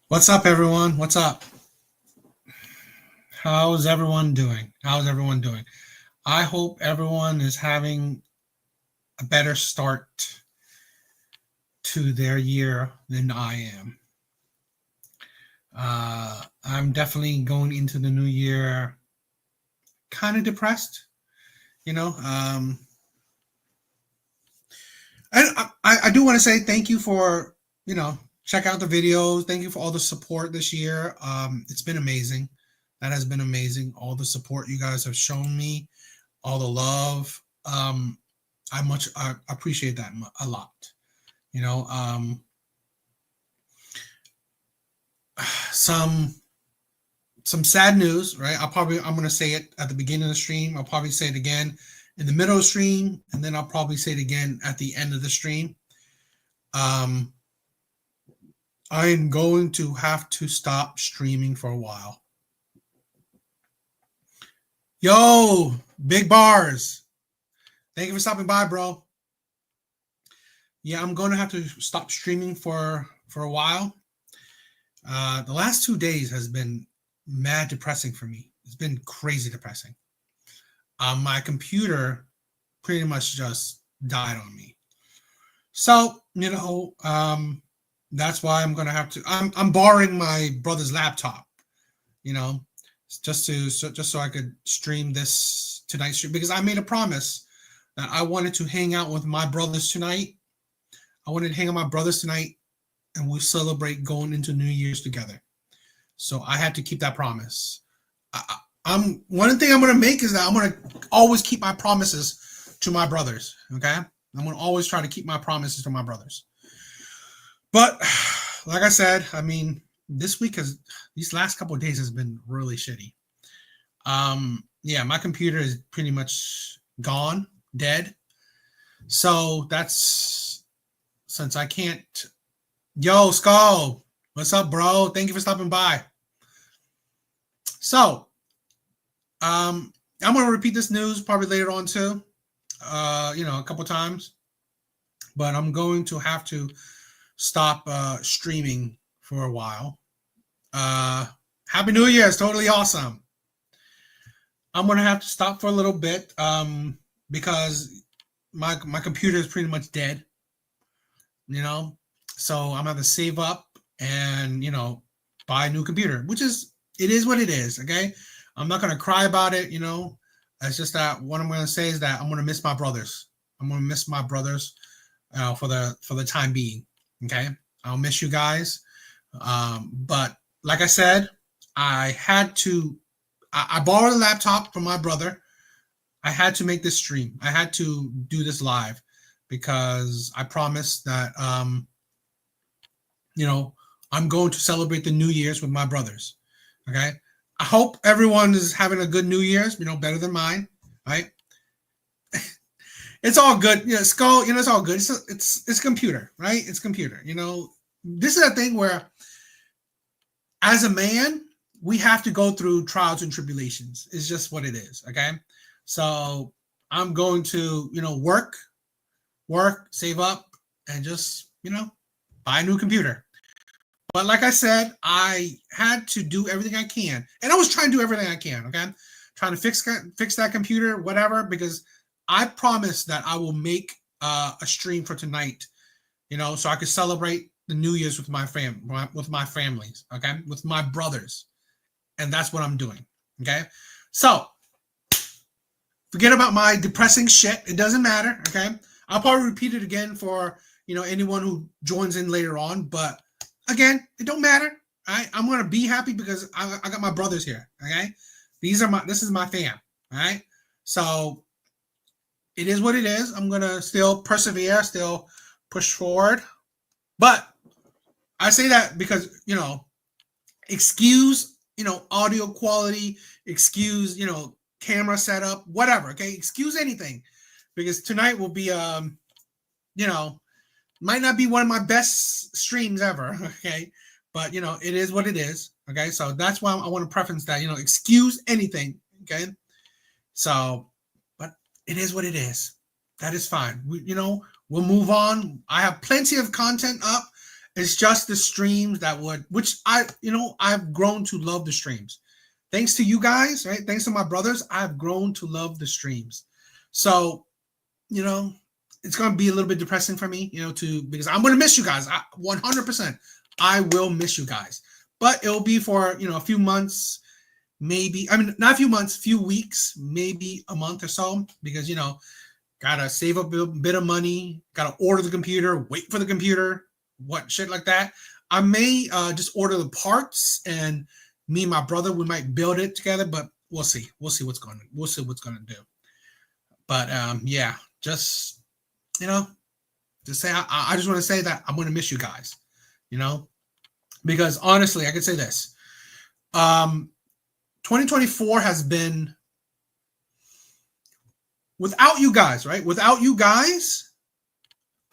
What's up, everyone? What's up? How's everyone doing? How's everyone doing? I hope everyone is having a better start to their year than I am. I'm definitely going into the new year kind of depressed, you know. I do want to say thank you for, check out the videos. Thank you for all the support this year. It's been amazing. That has been amazing. All the support you guys have shown me, all the love. I appreciate that a lot. You know, some some sad news, right? I'm gonna say it at the beginning of the stream. I'll probably say it again in the middle of the stream, and then I'll probably say it again at the end of the stream. Um, I am going to have to stop streaming for a while. Yo, big bars. Thank you for stopping by, bro. Yeah, I'm going to have to stop streaming for a while. The last 2 days has been mad depressing for me. It's been crazy depressing. My computer pretty much just died on me. So, that's why I'm gonna have to. I'm borrowing my brother's laptop, you know, just so I could stream this tonight's stream because I made a promise that I wanted to hang out with my brothers tonight. I wanted to hang out with my brothers tonight, and we celebrate going into New Year's together. So I had to keep that promise. I'm one thing I'm gonna make is that I'm gonna always keep my promises to my brothers. Okay, I'm gonna always try to keep my promises to my brothers. But like I said, I mean, these last couple of days has been really shitty. Yeah, my computer is pretty much gone, dead. So that's since I can't. Yo, Skull, what's up, bro? Thank you for stopping by. So, I'm gonna repeat this news probably later on too. A couple times, but I'm going to have to stop streaming for a while. Happy New Year! It's totally awesome. I'm gonna have to stop for a little bit because my computer is pretty much dead. So I'm gonna have to save up and buy a new computer, which is what it is. Okay, I'm not gonna cry about it. It's just that what I'm gonna say is that I'm gonna miss my brothers. I'm gonna miss my brothers for the time being. Okay, I'll miss you guys. But like I said, I had to. I borrowed a laptop from my brother. I had to make this stream. I had to do this live because I promised that I'm going to celebrate the New Year's with my brothers. Okay. I hope everyone is having a good New Year's, better than mine, right? It's all good. Skull, it's all good. It's computer, right? It's computer. This is a thing where as a man, we have to go through trials and tribulations. It's just what it is. Okay. So I'm going to, work, save up, and just, buy a new computer. But like I said, I had to do everything I can, and I was trying to do everything I can. Okay, trying to fix that computer, whatever, because I promised that I will make a stream for tonight, so I could celebrate the New Year's with my families, okay, with my brothers, and that's what I'm doing. Okay, so forget about my depressing shit. It doesn't matter. Okay, I'll probably repeat it again for anyone who joins in later on, but again, it don't matter. Right? I'm gonna be happy because I got my brothers here. Okay, this is my fam. All right, so it is what it is. I'm gonna still persevere, still push forward, but I say that because excuse audio quality, excuse camera setup, whatever. Okay, excuse anything because tonight will be might not be one of my best streams ever, okay? But it is what it is, okay? So that's why I want to preference that, excuse anything, okay? So, but it is what it is. That is fine. We'll move on. I have plenty of content up, It's just the streams that would, which I've grown to love the streams. Thanks to you guys, right? Thanks to my brothers, I've grown to love the streams. So, it's going to be a little bit depressing for me, because I'm going to miss you guys. 100%. I will miss you guys, but it'll be for, a few months, maybe. I mean, not a few months, few weeks, maybe a month or so, because, gotta save up a bit of money, gotta order the computer, wait for the computer, shit like that. I may just order the parts, and me and my brother, we might build it together, but we'll see. We'll see what's going to do. But yeah, just say I just want to say that I'm going to miss you guys, because honestly, I can say this: 2024 has been without you guys, right? Without you guys,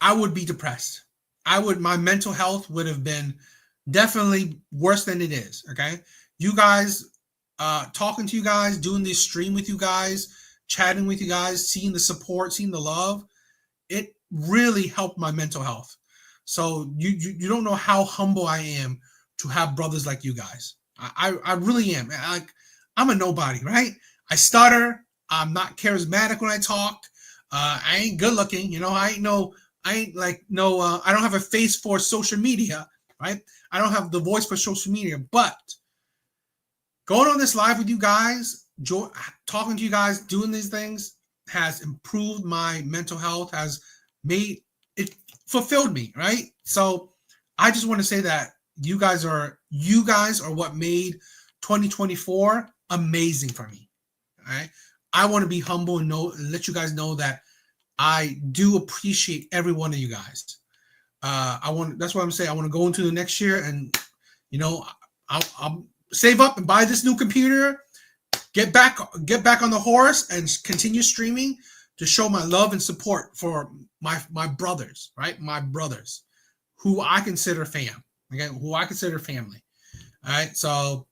I would be depressed. My mental health would have been definitely worse than it is. Okay, you guys, talking to you guys, doing this stream with you guys, chatting with you guys, seeing the support, seeing the love, it really helped my mental health. So you don't know how humble I am to have brothers like you guys. I really am. I'm a nobody, right? I stutter. I'm not charismatic when I talk. I ain't good looking. I don't have a face for social media, right? I don't have the voice for social media, but going on this live with you guys, talking to you guys, doing these things has improved my mental health, has made it fulfilled me, right? So I just want to say that you guys are what made 2024 amazing for me. All right. I want to be humble and let you guys know that I do appreciate every one of you guys. That's what I'm saying. I want to go into the next year and, I'll save up and buy this new computer, get back on the horse and continue streaming to show my love and support for my brothers, right? My brothers who I consider fam, okay? Who I consider family. All right. So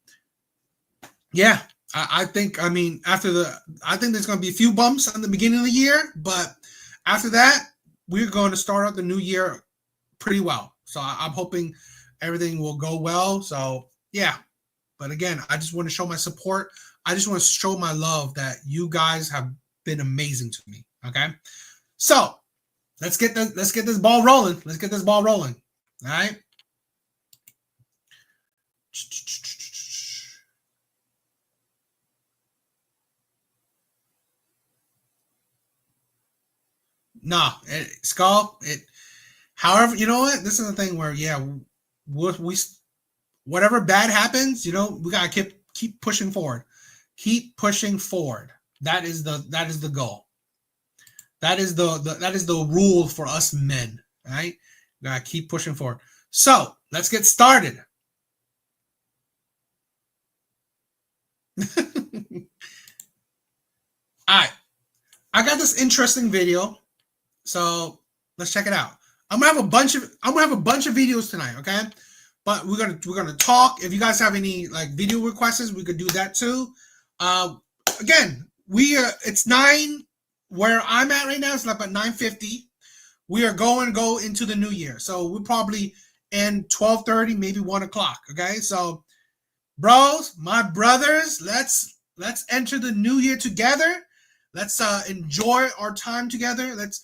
yeah, I think there's going to be a few bumps in the beginning of the year, but after that, we're going to start out the new year pretty well. So I'm hoping everything will go well. So yeah, but again, I just want to show my support. I just want to show my love that you guys have been amazing to me. Okay, so let's get this ball rolling. Let's get this ball rolling. All right. No, Skull. However, you know what? This is the thing where we whatever bad happens, we gotta keep pushing forward. Keep pushing forward. That is the goal. That is the rule for us men. Right? We gotta keep pushing forward. So let's get started. All right, I got this interesting video. So let's check it out. I'm gonna have a bunch of videos tonight, okay? But we're gonna talk. If you guys have any video requests, we could do that too. Again, it's 9 where I'm at right now. It's about 9:50. We are go into the new year, so we'll probably end 12:30, maybe 1 o'clock. Okay, so bros, my brothers, let's enter the new year together. Let's enjoy our time together. Let's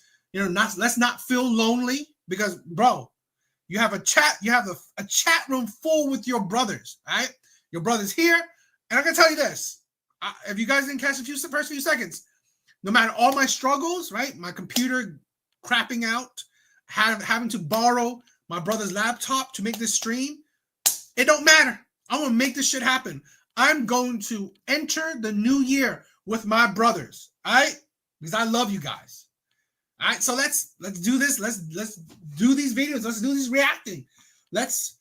not feel lonely, because bro, you have a chat room full with your brothers, right? Your brothers here, and I can tell you this: if you guys didn't catch the first few seconds, no matter all my struggles, right? My computer crapping out, having to borrow my brother's laptop to make this stream, it don't matter. I'm gonna make this shit happen. I'm going to enter the new year with my brothers, all right? Because I love you guys. All right, so let's do this. Let's do these videos. Let's do this reacting. Let's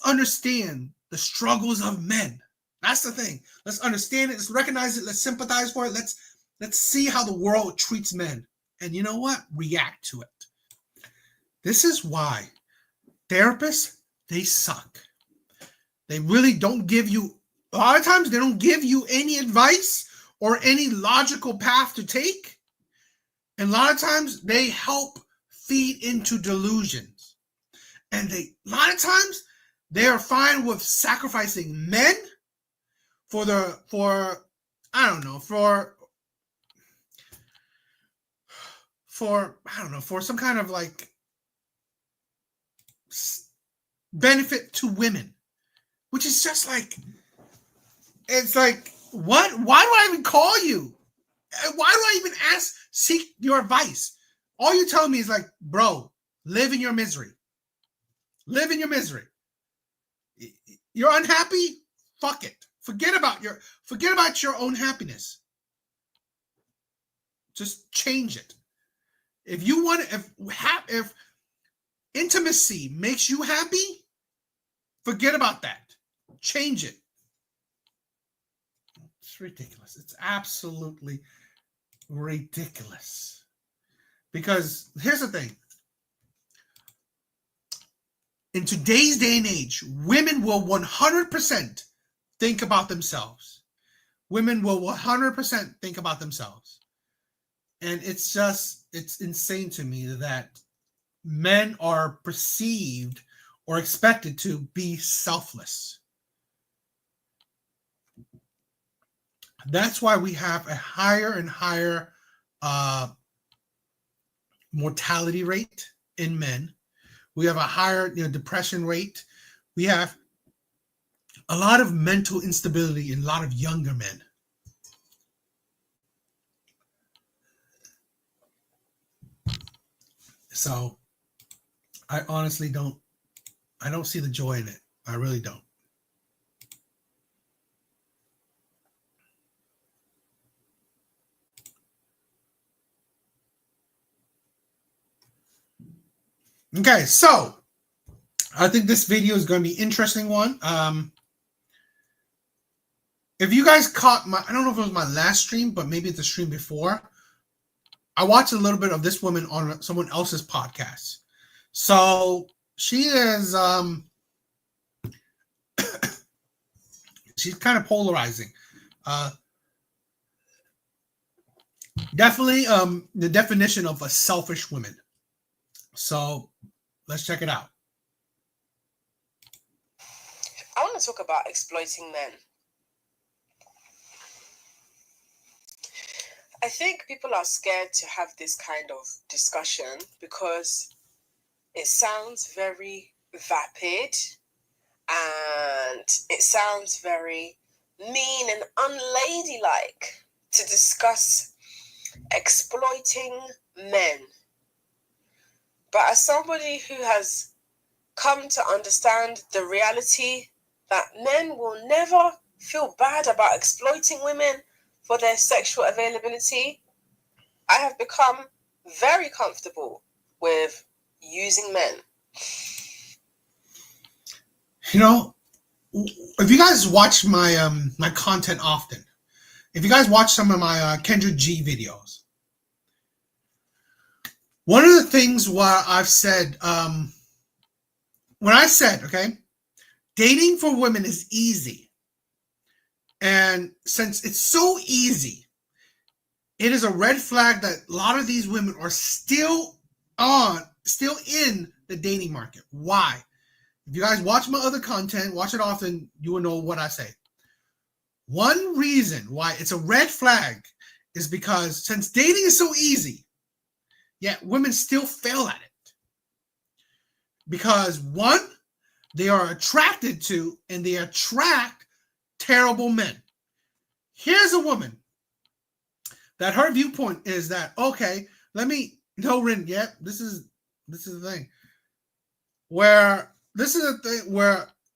understand the struggles of men. That's the thing. Let's understand it. Let's recognize it. Let's sympathize for it. Let's see how the world treats men. And you know what? React to it. This is why therapists, they suck. They really don't give you, a lot of times they don't give you any advice or any logical path to take. And a lot of times they help feed into delusions. And a lot of times they are fine with sacrificing men for I don't know, for some kind of like benefit to women, which is just like, it's like, what? Why do I even call you? Why do I even seek your advice? All you tell me is like, bro, live in your misery. Live in your misery. You're unhappy? Fuck it. Forget about your own happiness. Just change it. If you want, if intimacy makes you happy, forget about that. Change it. It's ridiculous. It's absolutely ridiculous. Because here's the thing. In today's day and age, women will 100% think about themselves. Women will 100% think about themselves. And it's insane to me that men are perceived or expected to be selfless. That's why we have a higher and higher mortality rate in men. We have a higher depression rate. We have a lot of mental instability in a lot of younger men. So I honestly don't see the joy in it. I really don't. Okay, so I think this video is going to be an interesting one. If you guys caught I don't know if it was my last stream, but maybe it's the stream before, I watched a little bit of this woman on someone else's podcast. So she is, she's kind of polarizing. Definitely the definition of a selfish woman. So let's check it out. I want to talk about exploiting men. I think people are scared to have this kind of discussion because it sounds very vapid and it sounds very mean and unladylike to discuss exploiting men. But as somebody who has come to understand the reality that men will never feel bad about exploiting women for their sexual availability, I have become very comfortable with using men. You know, if you guys watch my my content often, if you guys watch some of my Kendra G videos, one of the things where I've said, when I said, okay, dating for women is easy. And since it's so easy, it is a red flag that a lot of these women are still in the dating market. Why? If you guys watch my other content, watch it often, you will know what I say. One reason why it's a red flag is because since dating is so easy, yet women still fail at it. Because one, they are attracted to and they attract terrible men. Here's a woman that her viewpoint is that, okay, this is the thing. Where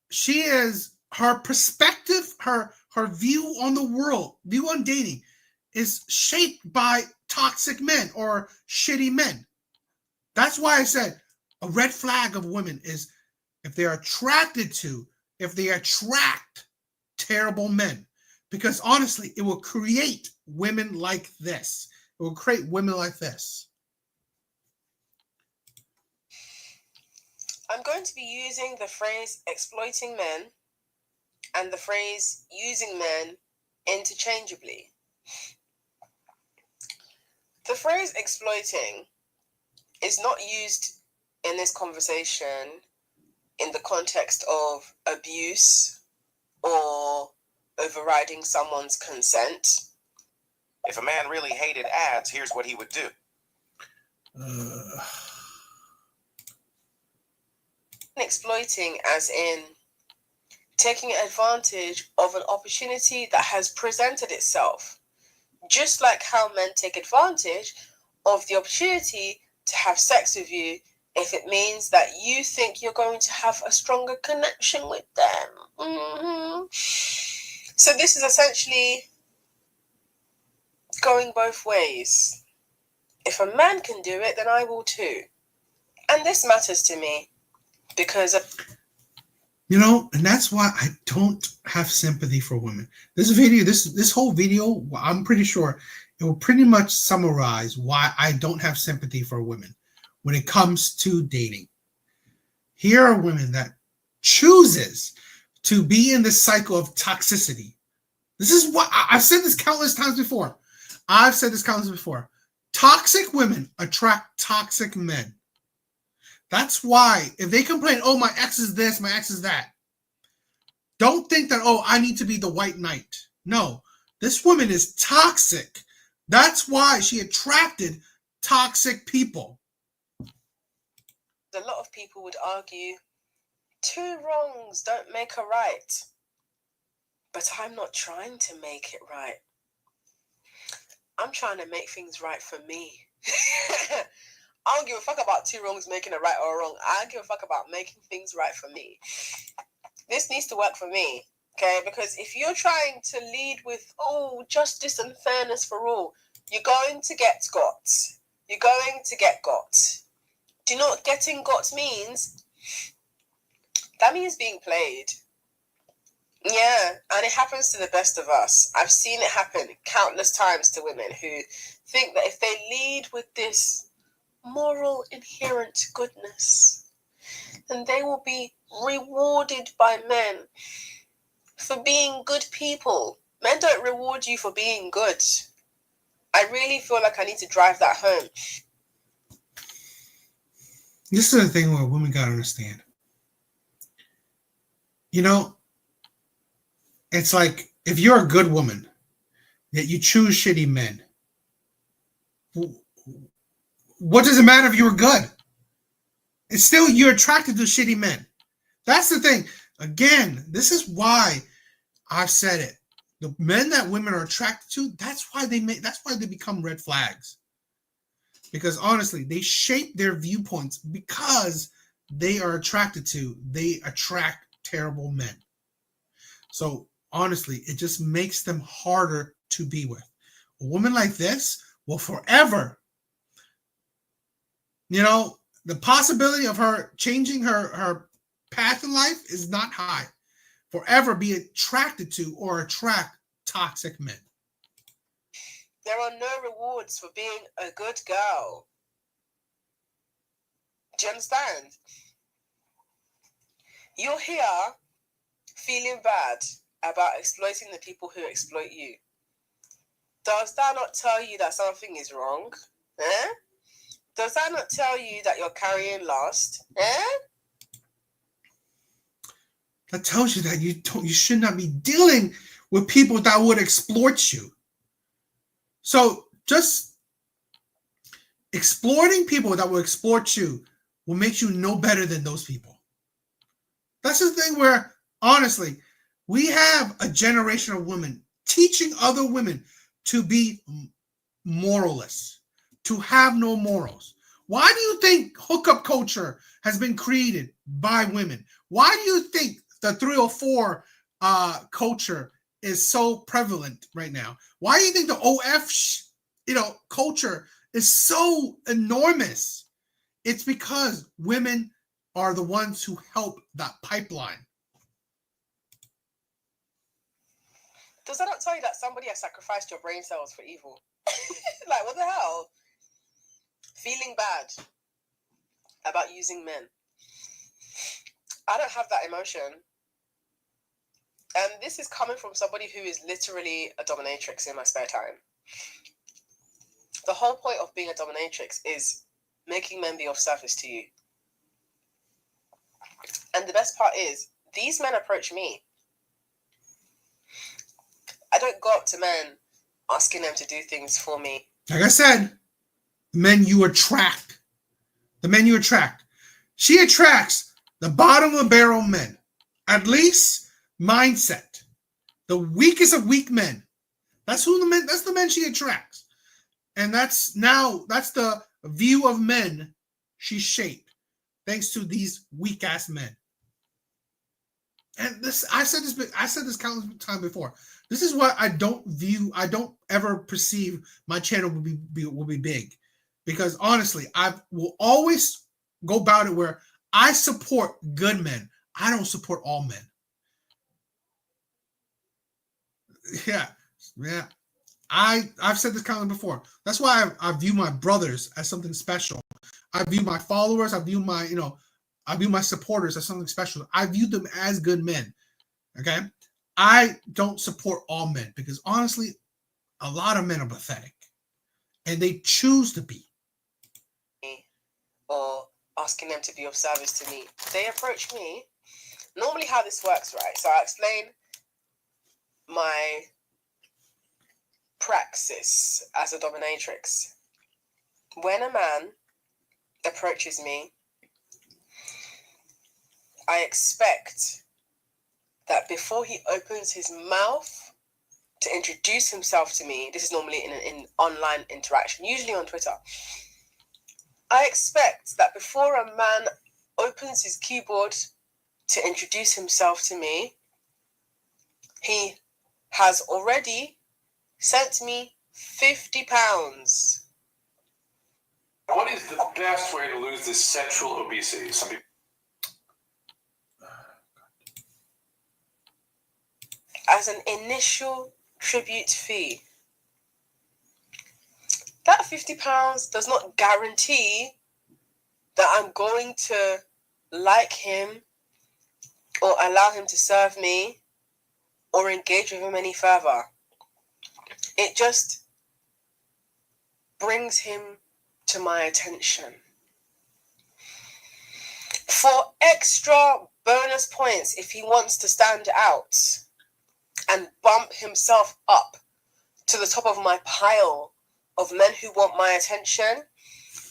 she is, her perspective, her view on the world, view on dating is shaped by toxic men or shitty men. That's why I said a red flag of women is if they attract terrible men. Because honestly, it will create women like this. It will create women like this. I'm going to be using the phrase exploiting men and the phrase using men interchangeably. The phrase exploiting is not used in this conversation in the context of abuse or overriding someone's consent. If a man really hated ads, here's what he would do. Exploiting, as in taking advantage of an opportunity that has presented itself. Just like how men take advantage of the opportunity to have sex with you if it means that you think you're going to have a stronger connection with them. So this is essentially going both ways. If a man can do it, then I will too. And this matters to me because and that's why I don't have sympathy for women. This whole video, I'm pretty sure it will pretty much summarize why I don't have sympathy for women when it comes to dating. Here are women that chooses to be in this cycle of toxicity. This is what I've said this countless times before. Toxic women attract toxic men. That's why if they complain, oh, my ex is this, my ex is that, don't think that, oh, I need to be the white knight. No, this woman is toxic. That's why she attracted toxic people. A lot of people would argue, 2 wrongs don't make a right. But I'm not trying to make it right. I'm trying to make things right for me. I don't give a fuck about 2 wrongs making a right or a wrong. I give a fuck about making things right for me. This needs to work for me, okay? Because if you're trying to lead with, oh, justice and fairness for all, you're going to get got. You're going to get got. Do you know what getting got means? That means being played. Yeah, and it happens to the best of us. I've seen it happen countless times to women who think that if they lead with this moral inherent goodness, then they will be rewarded by men for being good people. Men don't reward you for being good. I really feel like I need to drive that home. This is the thing where women gotta understand. It's like if you're a good woman, yet you choose shitty men. What does it matter if you were good? It's still you're attracted to shitty men. That's the thing. Again, this is why I've said it. The men that women are attracted to, that's why they become red flags. Because honestly, they shape their viewpoints because they attract terrible men. So honestly, it just makes them harder to be with. A woman like this will forever, the possibility of her changing her path in life is not high. Forever be attracted to or attract toxic men. There are no rewards for being a good girl. Do you understand? You're here feeling bad about exploiting the people who exploit you. Does that not tell you that something is wrong? Does that not tell you that you're carrying lust? That tells you that you should not be dealing with people that would exploit you. So just exploiting people that will exploit you will make you no better than those people. That's the thing where, honestly, we have a generation of women teaching other women to be moralists, to have no morals. Why do you think hookup culture has been created by women? Why do you think the 304 culture is so prevalent right now? Why do you think the OF culture is so enormous? It's because women are the ones who help that pipeline. Does that not tell you that somebody has sacrificed your brain cells for evil? Like, what the hell? Feeling bad about using men. I don't have that emotion. And this is coming from somebody who is literally a dominatrix in my spare time. The whole point of being a dominatrix is making men be of service to you. And the best part is, these men approach me. I don't go up to men asking them to do things for me. Like I said, the men you attract. The men you attract. She attracts the bottom of the barrel men. At least mindset. The weakest of weak men. That's the men she attracts. And that's the view of men she shaped. Thanks to these weak ass men. And this, I said this countless time before. This is what I don't ever perceive my channel will be big. Because honestly, I will always go about it where I support good men. I don't support all men. Yeah. I've said this countless before. That's why I view my brothers as something special. I view my followers, I view my supporters as something special. I view them as good men. Okay? I don't support all men because honestly, a lot of men are pathetic. And they choose to be. Or asking them to be of service to me. They approach me. Normally how this works, right? So I'll explain my praxis as a dominatrix. When a man approaches me, I expect that before he opens his mouth to introduce himself to me, this is normally in an online interaction, usually on Twitter. I expect that before a man opens his keyboard to introduce himself to me, he has already sent me £50. What is the best way to lose this sexual obesity? Some people. As an initial tribute fee. That £50 does not guarantee that I'm going to like him or allow him to serve me or engage with him any further. It just brings him to my attention. For extra bonus points, if he wants to stand out and bump himself up to the top of my pile of men who want my attention,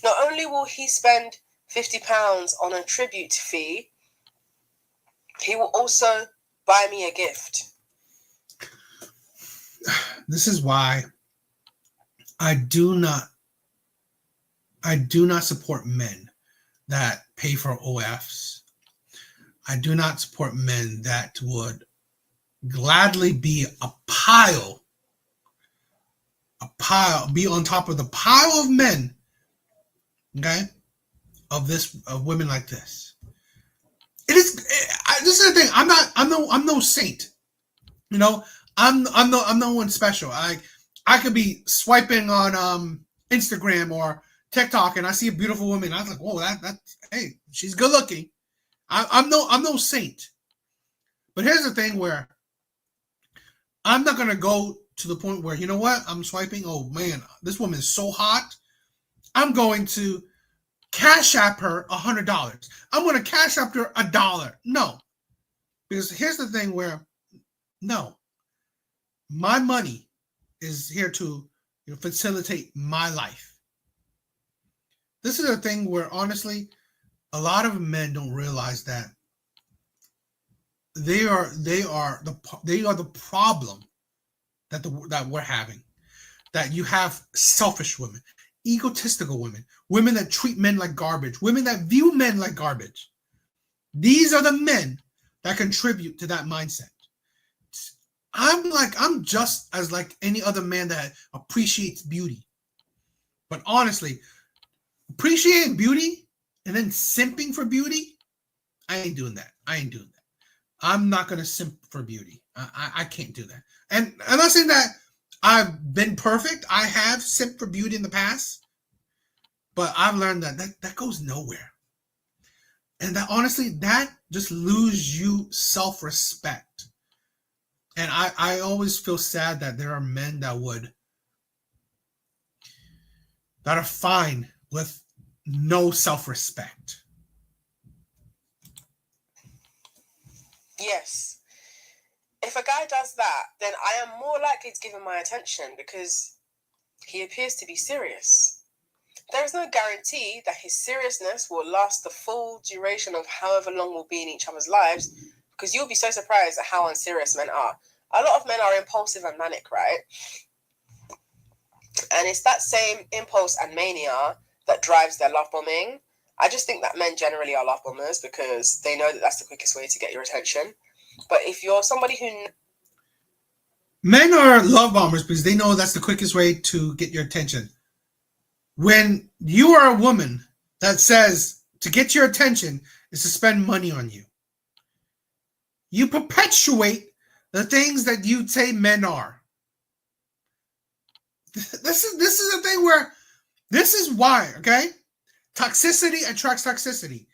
not only will he spend £50 on a tribute fee, he will also buy me a gift. This is why I do not support men that pay for OFs. I do not support men that would gladly be be on top of the pile of men, okay, of women like this. This is the thing. I'm no saint, you know. I'm no one special. I could be swiping on Instagram or TikTok and I see a beautiful woman. I was like, whoa, hey, she's good looking. I'm no saint. But here's the thing where I'm not gonna go to the point where, you know what, I'm swiping. Oh man, this woman is so hot. I'm going to cash app her $100. I'm gonna cash app her $1. No, because here's the thing where, no, my money is here to facilitate my life. This is a thing where honestly, a lot of men don't realize that they are the problem that we're having. That you have selfish women, egotistical women, women that treat men like garbage, women that view men like garbage. These are the men that contribute to that mindset. I'm just as like any other man that appreciates beauty. But honestly, appreciating beauty and then simping for beauty, I ain't doing that. I'm not going to simp for beauty. I can't do that. And I'm not saying that I've been perfect. I have simped for beauty in the past. But I've learned that goes nowhere. And that honestly, that just loses you self-respect. And I always feel sad that there are men that are fine with no self-respect. Yes. If a guy does that, then I am more likely to give him my attention because he appears to be serious. There is no guarantee that his seriousness will last the full duration of however long we'll be in each other's lives, because you'll be so surprised at how unserious men are. A lot of men are impulsive and manic, right? And it's that same impulse and mania that drives their love bombing. I just think that men generally are love bombers because they know that that's the quickest way to get your attention. But if you're somebody who... Men are love bombers because they know that's the quickest way to get your attention. When you are a woman that says to get your attention is to spend money on you, you perpetuate the things that you say men are. This is the thing where this is why, okay? Toxicity attracts toxicity.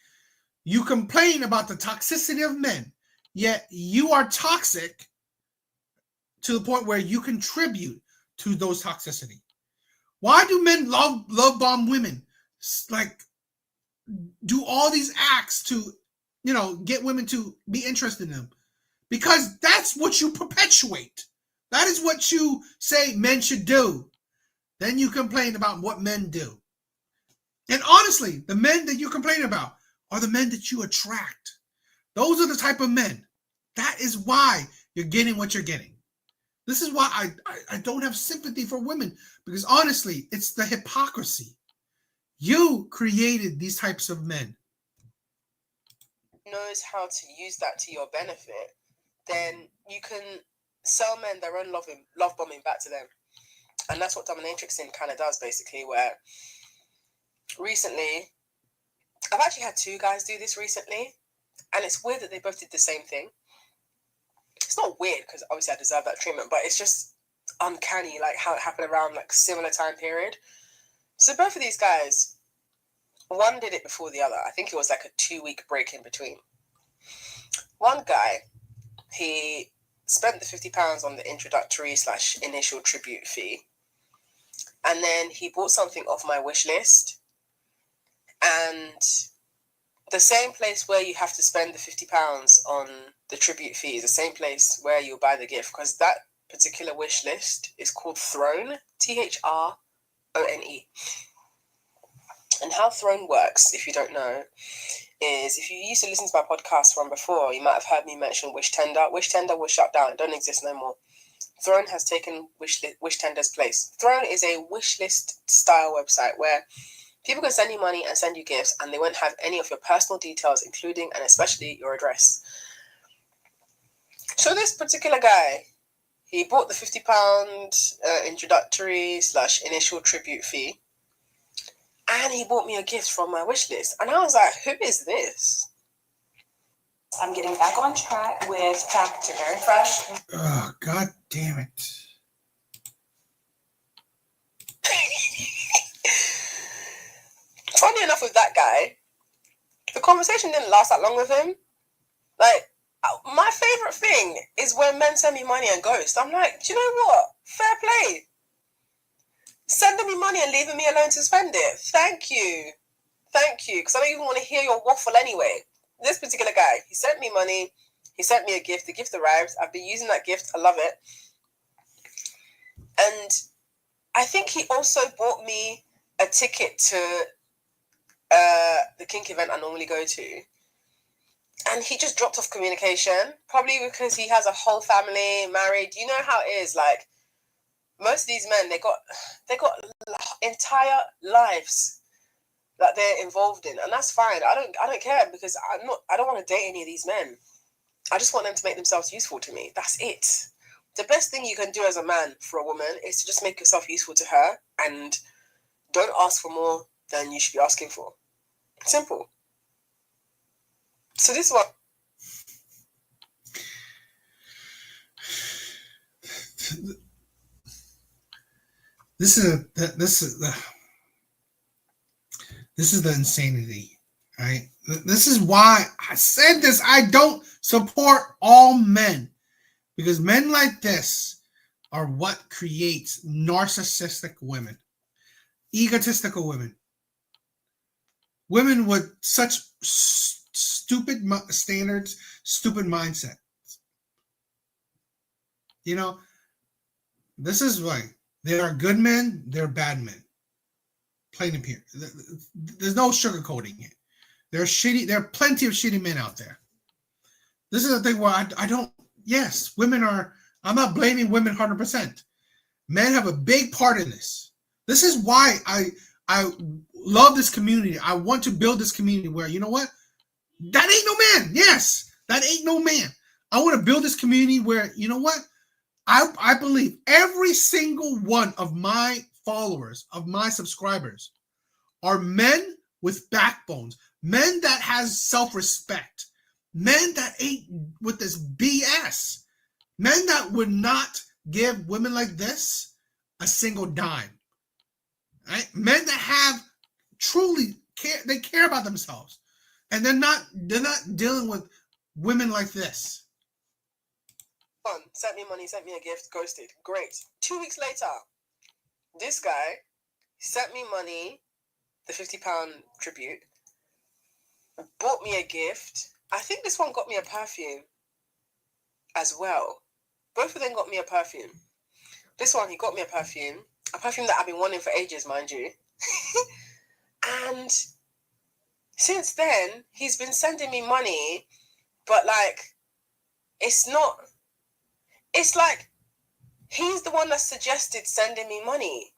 You complain about the toxicity of men, yet you are toxic to the point where you contribute to those toxicity. Why do men love bomb women? Like, do all these acts to, get women to be interested in them? Because that's what you perpetuate. That is what you say men should do. Then you complain about what men do. And honestly, the men that you complain about are the men that you attract. Those are the type of men. That is why you're getting what you're getting. This is why I don't have sympathy for women, because honestly, it's the hypocrisy. You created these types of men. Knows how to use that to your benefit, then you can sell men their own love bombing back to them. And that's what dominatrixing kind of does, basically, where recently, I've actually had two guys do this recently, and it's weird that they both did the same thing. It's not weird because obviously I deserve that treatment, but it's just uncanny, like how it happened around like similar time period. So both of these guys, one did it before the other. I think it was like a 2-week break in between. One guy, he spent the £50 on the introductory / initial tribute fee, and then he bought something off my wish list, and the same place where you have to spend the £50 on the tribute fee is the same place where you buy the gift, because that particular wish list is called Throne, Throne. And how Throne works, if you don't know, is if you used to listen to my podcast from before, you might have heard me mention Wish Tender. Wish Tender was shut down. It don't exist no more. Throne has taken Wish Tender's place. Throne is a wish list style website where people can send you money and send you gifts, and they won't have any of your personal details, including and especially your address. So this particular guy, he bought the £50 introductory / initial tribute fee, and he bought me a gift from my wish list. And I was like, who is this? I'm getting back on track with Factor Fresh. Oh, God damn it. Funny enough with that guy, the conversation didn't last that long with him. Like, my favourite thing is when men send me money and ghost. I'm like, do you know what? Fair play. Sending me money and leaving me alone to spend it. Thank you. Because I don't even want to hear your waffle anyway. This particular guy, he sent me money. He sent me a gift. The gift arrived. I've been using that gift. I love it. And I think he also bought me a ticket to the kink event I normally go to. And he just dropped off communication, probably because he has a whole family, married. You know how it is. Like, most of these men, they got entire lives that they're involved in, and that's fine. I don't care, because I don't want to date any of these men. I just want them to make themselves useful to me. That's it. The best thing you can do as a man for a woman is to just make yourself useful to her, and don't ask for more than you should be asking for. Simple. So this one. This is the insanity, right? This is why I said this. I don't support all men, because men like this are what creates narcissistic women, egotistical women, women with such stupid standards, stupid mindset. You know, this is why there are good men, there are bad men. Plain and pure. There's no sugarcoating it. There are plenty of shitty men out there. This is the thing where I don't, yes, women are, I'm not blaming women 100%. Men have a big part in this. This is why I love this community. I want to build this community where, you know what? That ain't no man. Yes, that ain't no man. I want to build this community where, you know what? I believe every single one of my followers, of my subscribers, are men with backbones, men that has self-respect, men that ain't with this BS, men that would not give women like this a single dime. Right? Men that have truly care, they care about themselves, and they're not dealing with women like this. Sent me money, sent me a gift, ghosted. Great. 2 weeks later, this guy sent me money, the £50 tribute, bought me a gift. I think this one got me a perfume as well. Both of them got me a perfume. This one, he got me a perfume that I've been wanting for ages, mind you. And since then, he's been sending me money, but like, it's like he's the one that suggested sending me money.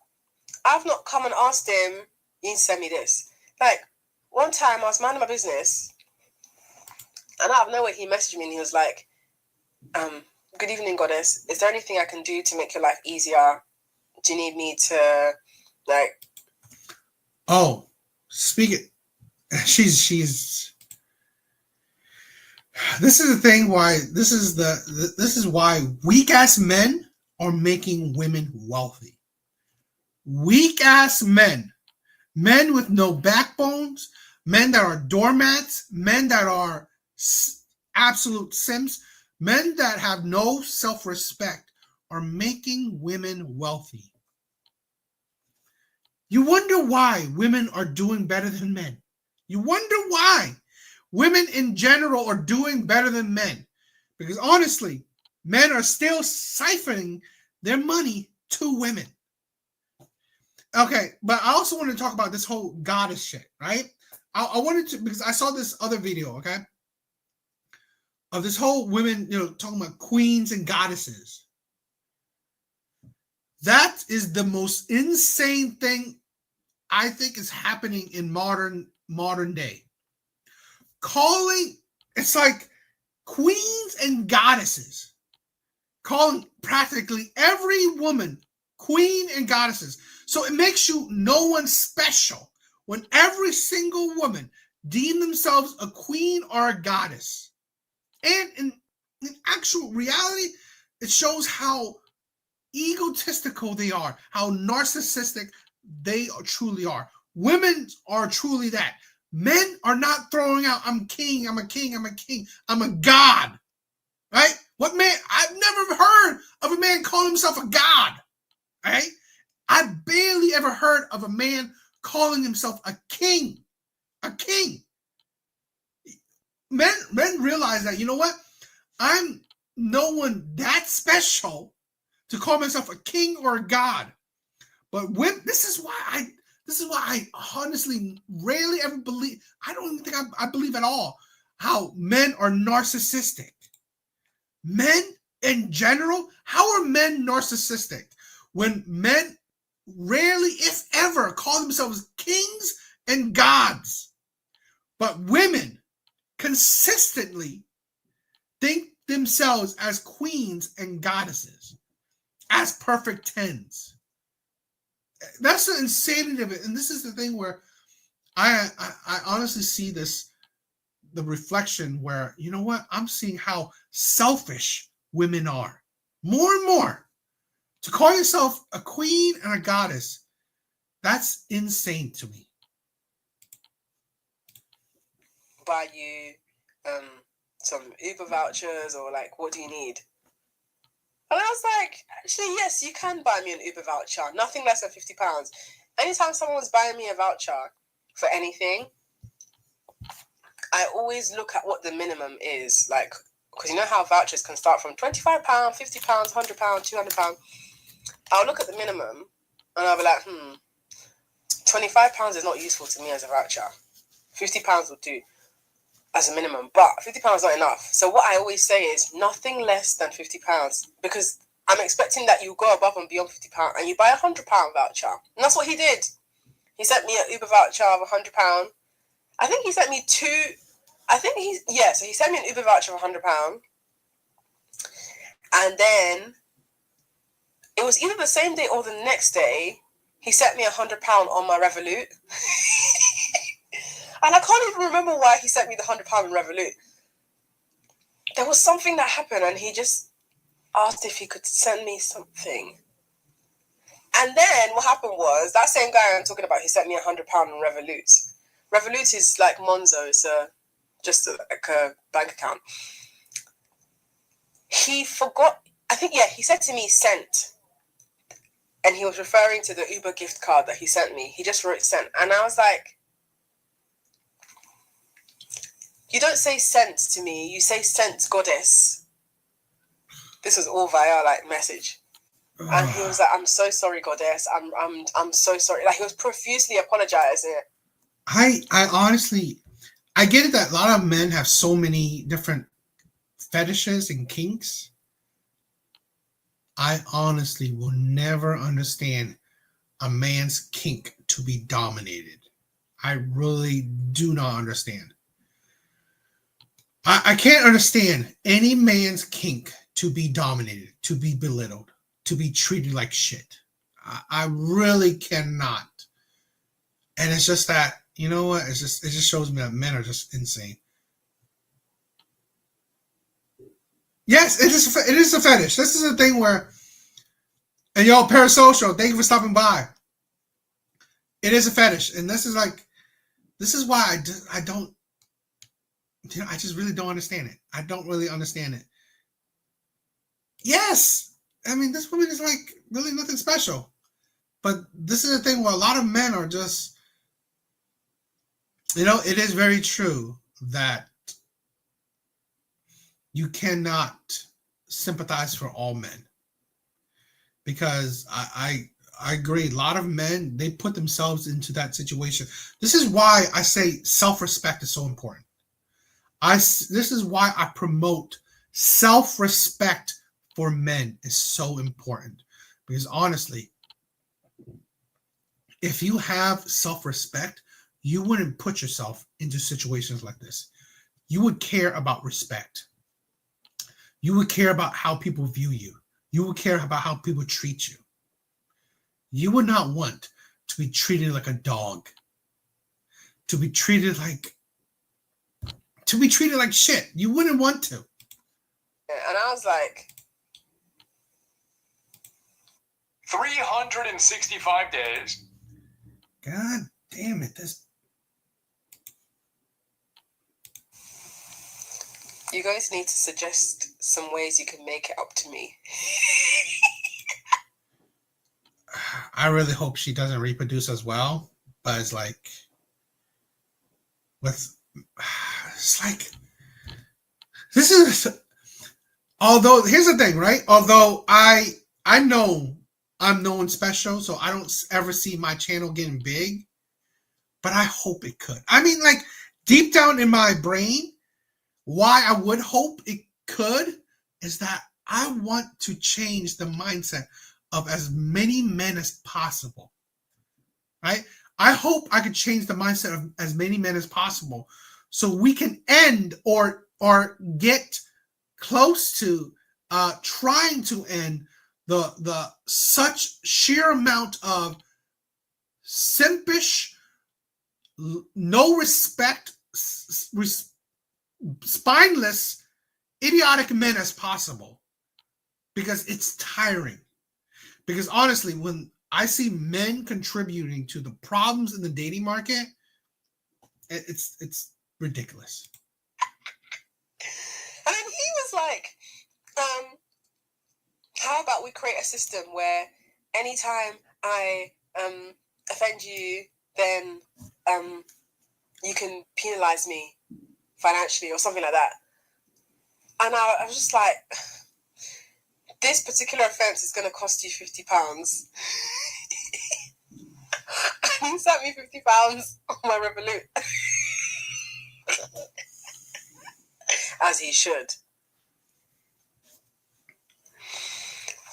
I've not come and asked him, you need to send me this. Like, one time I was minding my business, and out of nowhere he messaged me and he was like, good evening, goddess. Is there anything I can do to make your life easier? Do you need me to, like... Oh, speak it. She's... This is the thing why this is why weak ass men are making women wealthy. Weak ass men with no backbones, men that are doormats, men that are absolute simps, men that have no self-respect are making women wealthy. You wonder why women are doing better than men. You wonder why women in general are doing better than men. Because honestly, men are still siphoning their money to women. Okay, but I also want to talk about this whole goddess shit, right? I wanted to, because I saw this other video, okay, of this whole women, talking about queens and goddesses. That is the most insane thing I think is happening in modern day. It's like queens and goddesses, calling practically every woman queen and goddesses. So it makes you no one special when every single woman deem themselves a queen or a goddess. And in actual reality, it shows how egotistical they are, how narcissistic they truly are. Women are truly that. Men are not throwing out, I'm king, I'm a king, I'm a king, I'm a god. Right? What man? I've never heard of a man calling himself a god. Right? I barely ever heard of a man calling himself a king. A king. Men realize that, you know what? I'm no one that special to call myself a king or a god. But this is why I honestly rarely ever believe, I don't even think I believe at all how men are narcissistic. Men in general, how are men narcissistic? When men rarely, if ever, call themselves kings and gods. But women consistently think themselves as queens and goddesses, as perfect tens. That's the insanity of it. And this is the thing where I honestly see the reflection where, you know what? I'm seeing how selfish women are. More and more. To call yourself a queen and a goddess, that's insane to me. Buy you some Uber vouchers, or like, what do you need? And I was like, actually, yes, you can buy me an Uber voucher. Nothing less than £50. Anytime someone's buying me a voucher for anything, I always look at what the minimum is, like, because you know how vouchers can start from £25, £50, £100, £200. I'll look at the minimum and I'll be like, £25 is not useful to me as a voucher. £50 will do as a minimum, but £50 is not enough. So what I always say is nothing less than £50, because I'm expecting that you go above and beyond £50 and you buy £100 voucher. And that's what he did. He sent me an Uber voucher of £100. I think he sent me so he sent me an Uber voucher of £100. And then it was either the same day or the next day, he sent me £100 on my Revolut. And I can't even remember why he sent me the £100 in Revolut. There was something that happened and he just asked if he could send me something. And then what happened was, that same guy I'm talking about, he sent me £100 in Revolut. Revolut is like Monzo, it's just like a bank account. He forgot, he said to me sent. And he was referring to the Uber gift card that he sent me. He just wrote sent. And I was like, you don't say sent to me, you say sent, goddess. This was all via like message. And he was like, I'm so sorry, goddess. I'm so sorry. Like, he was profusely apologizing. I honestly, I get it that a lot of men have so many different fetishes and kinks. I honestly will never understand a man's kink to be dominated. I really do not understand. I can't understand any man's kink to be dominated, to be belittled, to be treated like shit. I really cannot. And it's just that, you know what? It just shows me that men are just insane. Yes, it is a fetish. This is a thing where, and yo, Parasocial, thank you for stopping by. It is a fetish, and this is why I don't, I just really don't understand it. I don't really understand it. Yes, I mean, this woman is like really nothing special, but this is a thing where a lot of men are just, it is very true that you cannot sympathize for all men, because I agree. A lot of men, they put themselves into that situation. This is why I say self-respect is so important. This is why I promote self-respect for men is so important, because honestly, if you have self-respect, you wouldn't put yourself into situations like this. You would care about respect. You would care about how people view you. You would care about how people treat you. You would not want to be treated like a dog, to be treated like shit. You wouldn't want to. And I was like, 365 days. God damn it. you guys need to suggest some ways you can make it up to me. I really hope she doesn't reproduce as well, but it's like, this is, although here's the thing, right? Although I know I'm known special, so I don't ever see my channel getting big, but I hope it could. I mean, like, deep down in my brain, why I would hope it could is that I want to change the mindset of as many men as possible, right? I hope I could change the mindset of as many men as possible so we can end or get close to trying to end the such sheer amount of simpish, no respect, spineless, idiotic men as possible, because it's tiring. Because honestly, when I see men contributing to the problems in the dating market, it's ridiculous. And then he was like, how about we create a system where anytime I offend you, then you can penalize me. financially or something like that. And I was just like, this particular offence is going to cost you £50. And he sent me £50 on my Revolut. As he should.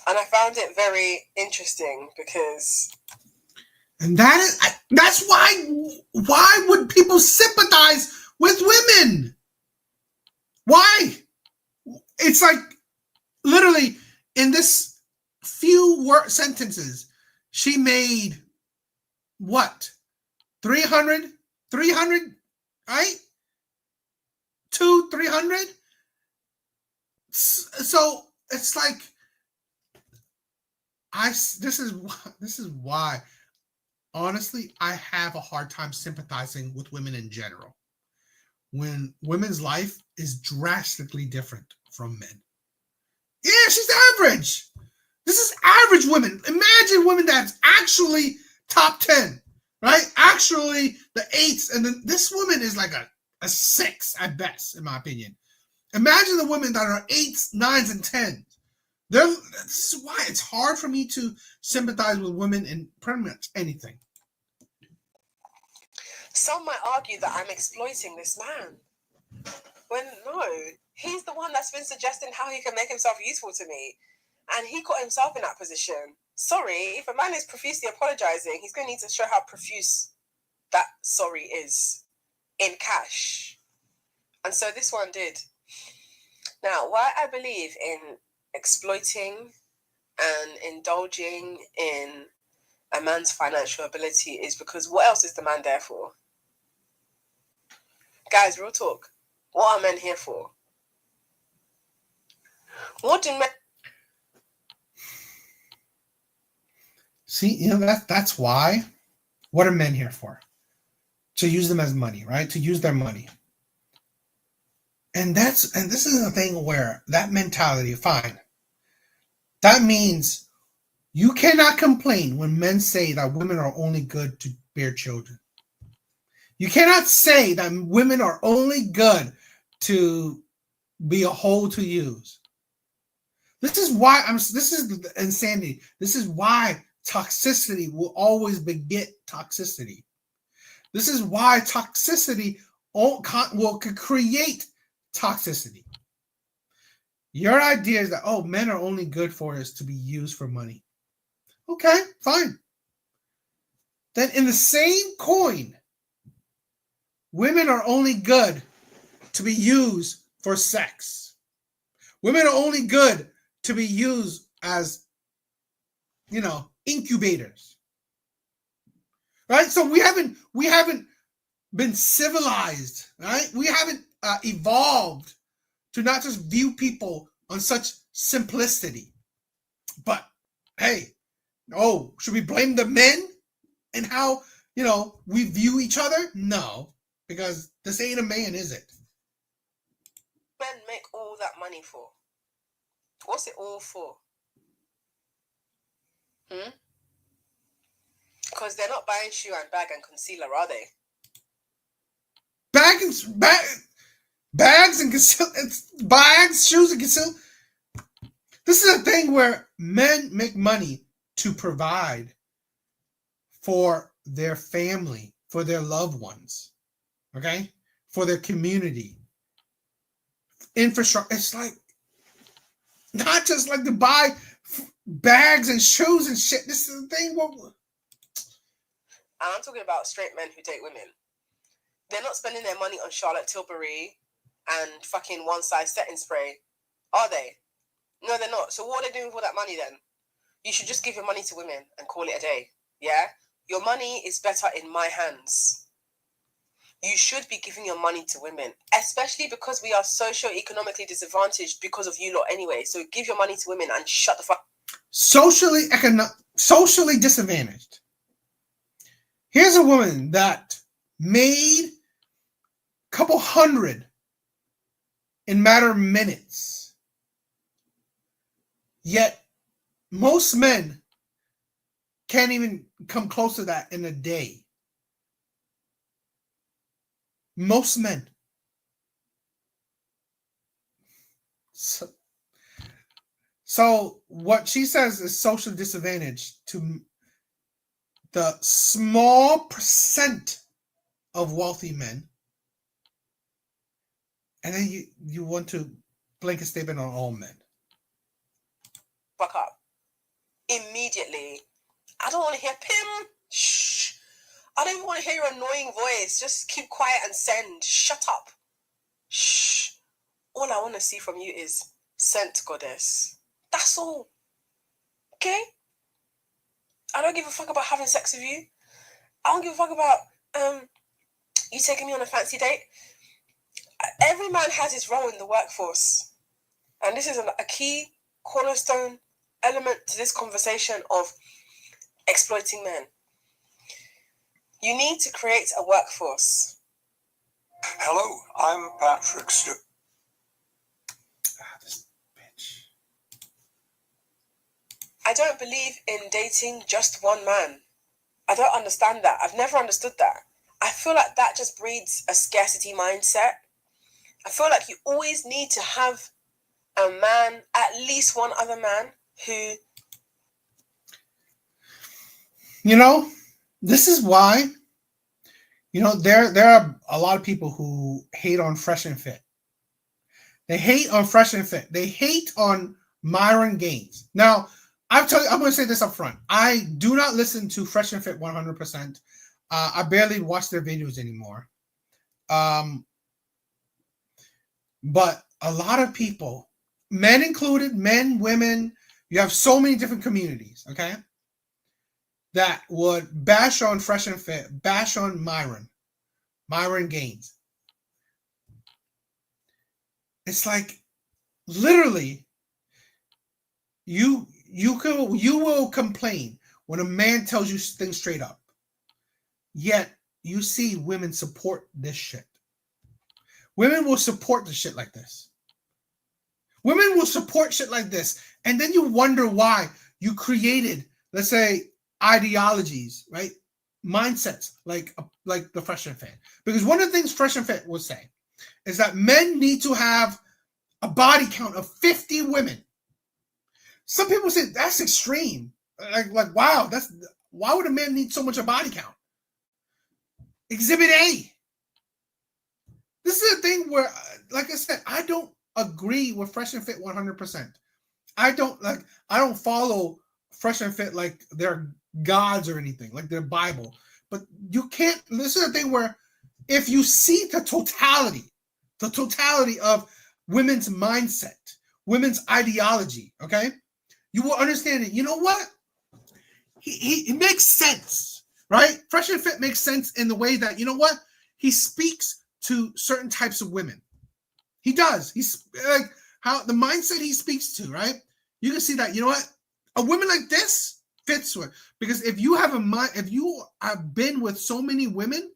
And I found it very interesting because... And that's why would people sympathize with women? Why? It's like literally in this few sentences, she made what? 300, right? 300. So it's like this is why honestly I have a hard time sympathizing with women in general when women's life is drastically different from men. Yeah, she's average. This is average women. Imagine women that's actually top 10, right? Actually the 8s, and then this woman is like a 6 at best, in my opinion. Imagine the women that are 8s, 9s, and 10s. This is why it's hard for me to sympathize with women in pretty much anything. Some might argue that I'm exploiting this man. When no, he's the one that's been suggesting how he can make himself useful to me. And he got himself in that position. Sorry, if a man is profusely apologizing, he's going to need to show how profuse that sorry is in cash. And so this one did. Now, why I believe in exploiting and indulging in a man's financial ability is because what else is the man there for? Guys, real talk. What are men here for? What do men... See, that's why. What are men here for? To use them as money, right? To use their money. And this is the thing where that mentality, fine. That means you cannot complain when men say that women are only good to bear children. You cannot say that women are only good to be a hole to use. This is why this is the insanity. This is why toxicity will always beget toxicity. This is why toxicity will create toxicity. Your idea is that, oh, men are only good for us to be used for money. Okay, fine. Then in the same coin, women are only good to be used for sex. Women are only good to be used as, incubators. Right? So we haven't been civilized, right? We haven't evolved to not just view people on such simplicity. But hey, should we blame the men and how, we view each other? No, because this ain't a man, is it? Men make all that money for? What's it all for? Because they're not buying shoe and bag and concealer, are they? Bags and concealer, bags, shoes and concealer. This is a thing where men make money to provide for their family, for their loved ones, okay? For their community. Infrastructure. It's like, not just like to buy bags and shoes and shit. This is the thing where... And I'm talking about straight men who date women. They're not spending their money on Charlotte Tilbury and fucking one size setting spray, are they? No, they're not. So what are they doing with all that money then? You should just give your money to women and call it a day. Yeah? Your money is better in my hands. You should be giving your money to women, especially because we are socio-economically disadvantaged because of you lot anyway. So give your money to women and shut the fuck. Socially disadvantaged. Here's a woman that made a couple hundred in a matter of minutes. Yet most men can't even come close to that in a day. Most men. So what she says is social disadvantage to the small percent of wealthy men, and then you want to blanket statement on all men. Fuck up. Immediately. I don't want to hear Pim. Shh. I don't even want to hear your annoying voice. Just keep quiet and send. Shut up. Shh. All I want to see from you is sent, goddess. That's all. Okay? I don't give a fuck about having sex with you. I don't give a fuck about you taking me on a fancy date. Every man has his role in the workforce. And this is a key cornerstone element to this conversation of exploiting men. You need to create a workforce. Hello, I'm Patrick Stewart. This bitch. I don't believe in dating just one man. I don't understand that. I've never understood that. I feel like that just breeds a scarcity mindset. I feel like you always need to have a man, at least one other man who... You know, this is why, you know, there are a lot of people who hate on Fresh and Fit. They hate on Fresh and Fit. They hate on Myron Gaines. Now, I'm going to say this up front. I do not listen to Fresh and Fit 100%. I barely watch their videos anymore. But a lot of people, men included, men, women, you have so many different communities, okay, that would bash on Fresh and Fit, bash on Myron Gaines. It's like, literally, you will complain when a man tells you things straight up. Yet you see women support this shit. Women will support the shit like this. Women will support shit like this. And then you wonder why you created, let's say, ideologies, right? Mindsets like the Fresh and Fit. Because one of the things Fresh and Fit will say is that men need to have a body count of 50 women. Some people say that's extreme. Like wow, why would a man need so much a body count? Exhibit A. This is a thing where, like I said, I don't agree with Fresh and Fit 100%. I don't follow Fresh and Fit like they're gods or anything, like their Bible. But you can't. This is a thing where if you see the totality of women's mindset, women's ideology, okay, you will understand it. You know what? He makes sense, right? Fresh and Fit makes sense in the way that, you know what? He speaks to certain types of women. He does. He's like how the mindset he speaks to, right? You can see that, you know what? A woman like this fits with, because if you have been with so many women,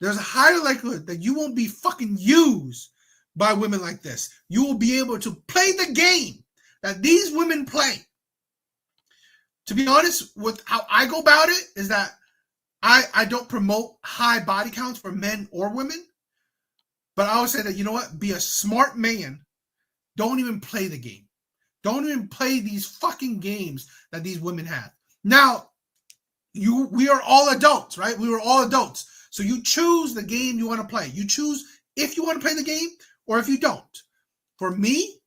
there's a higher likelihood that you won't be fucking used by women like this. You will be able to play the game that these women play. To be honest, with how I go about it is that I don't promote high body counts for men or women, but I always say that, you know what? Be a smart man. Don't even play the game. Don't even play these fucking games that these women have. Now, we are all adults, right? We were all adults. So you choose the game you want to play. You choose if you want to play the game or if you don't. For me,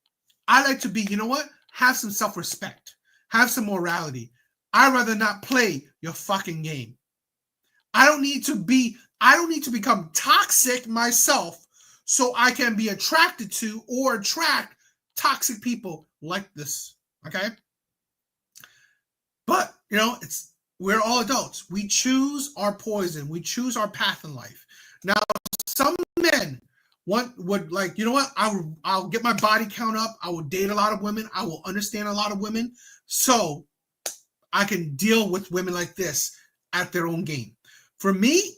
I like to be, you know what? Have some self-respect. Have some morality. I'd rather not play your fucking game. I don't need to become toxic myself so I can be attracted to or attract toxic people like this. Okay? But, you know, we're all adults. We choose our poison. We choose our path in life. Now, some men would like, you know what? I'll get my body count up. I will date a lot of women. I will understand a lot of women so I can deal with women like this at their own game. For me,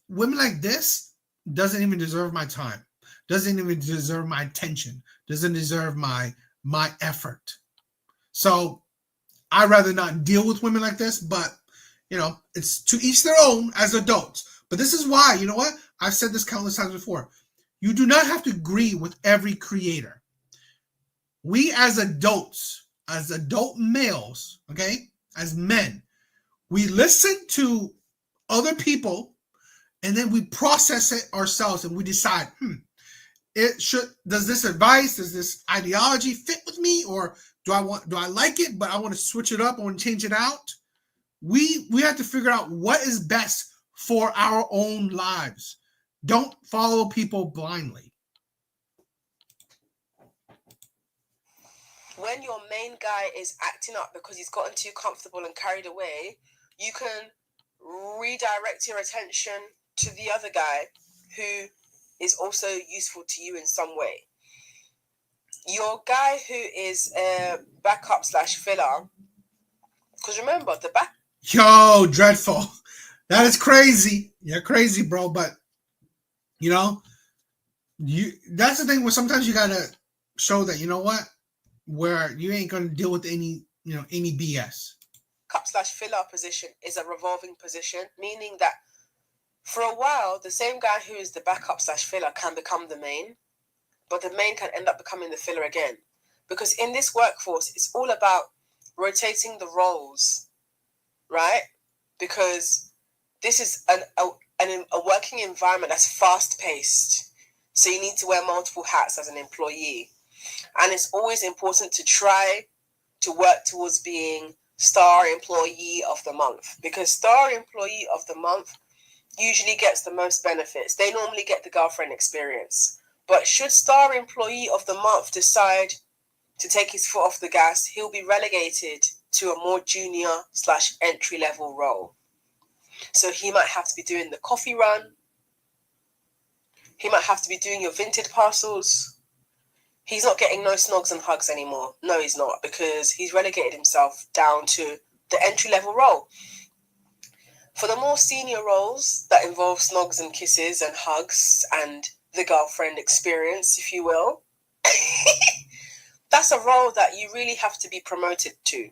women like this doesn't even deserve my time, doesn't even deserve my attention, doesn't deserve my effort. So I'd rather not deal with women like this, but, you know, it's to each their own as adults. But this is why, you know what? I've said this countless times before. You do not have to agree with every creator. we as adults, as adult males, okay, as men, we listen to other people and then we process it ourselves and we decide, does this advice, does this ideology fit with me, or do I like it, but I want to switch it up, I want to change it out? We have to figure out what is best for our own lives. Don't follow people blindly. When your main guy is acting up because he's gotten too comfortable and carried away, you can redirect your attention to the other guy who is also useful to you in some way. Your guy who is a backup / filler, because remember, the back... Yo, dreadful. That is crazy. You're crazy, bro. But, that's the thing where sometimes you got to show that, you know what, where you ain't going to deal with any BS. Backup / filler position is a revolving position, meaning that for a while, the same guy who is the backup / filler can become the main, but the main can end up becoming the filler again. Because in this workforce, it's all about rotating the roles, right? Because this is a working environment that's fast-paced. So you need to wear multiple hats as an employee. And it's always important to try to work towards being Star Employee of the Month. Because Star Employee of the Month usually gets the most benefits. They normally get the girlfriend experience. But should Star Employee of the Month decide to take his foot off the gas, he'll be relegated to a more junior / entry level role. So he might have to be doing the coffee run. He might have to be doing your vintage parcels. He's not getting no snogs and hugs anymore. No, he's not, because he's relegated himself down to the entry level role. For the more senior roles that involve snogs and kisses and hugs and the girlfriend experience, if you will, that's a role that you really have to be promoted to.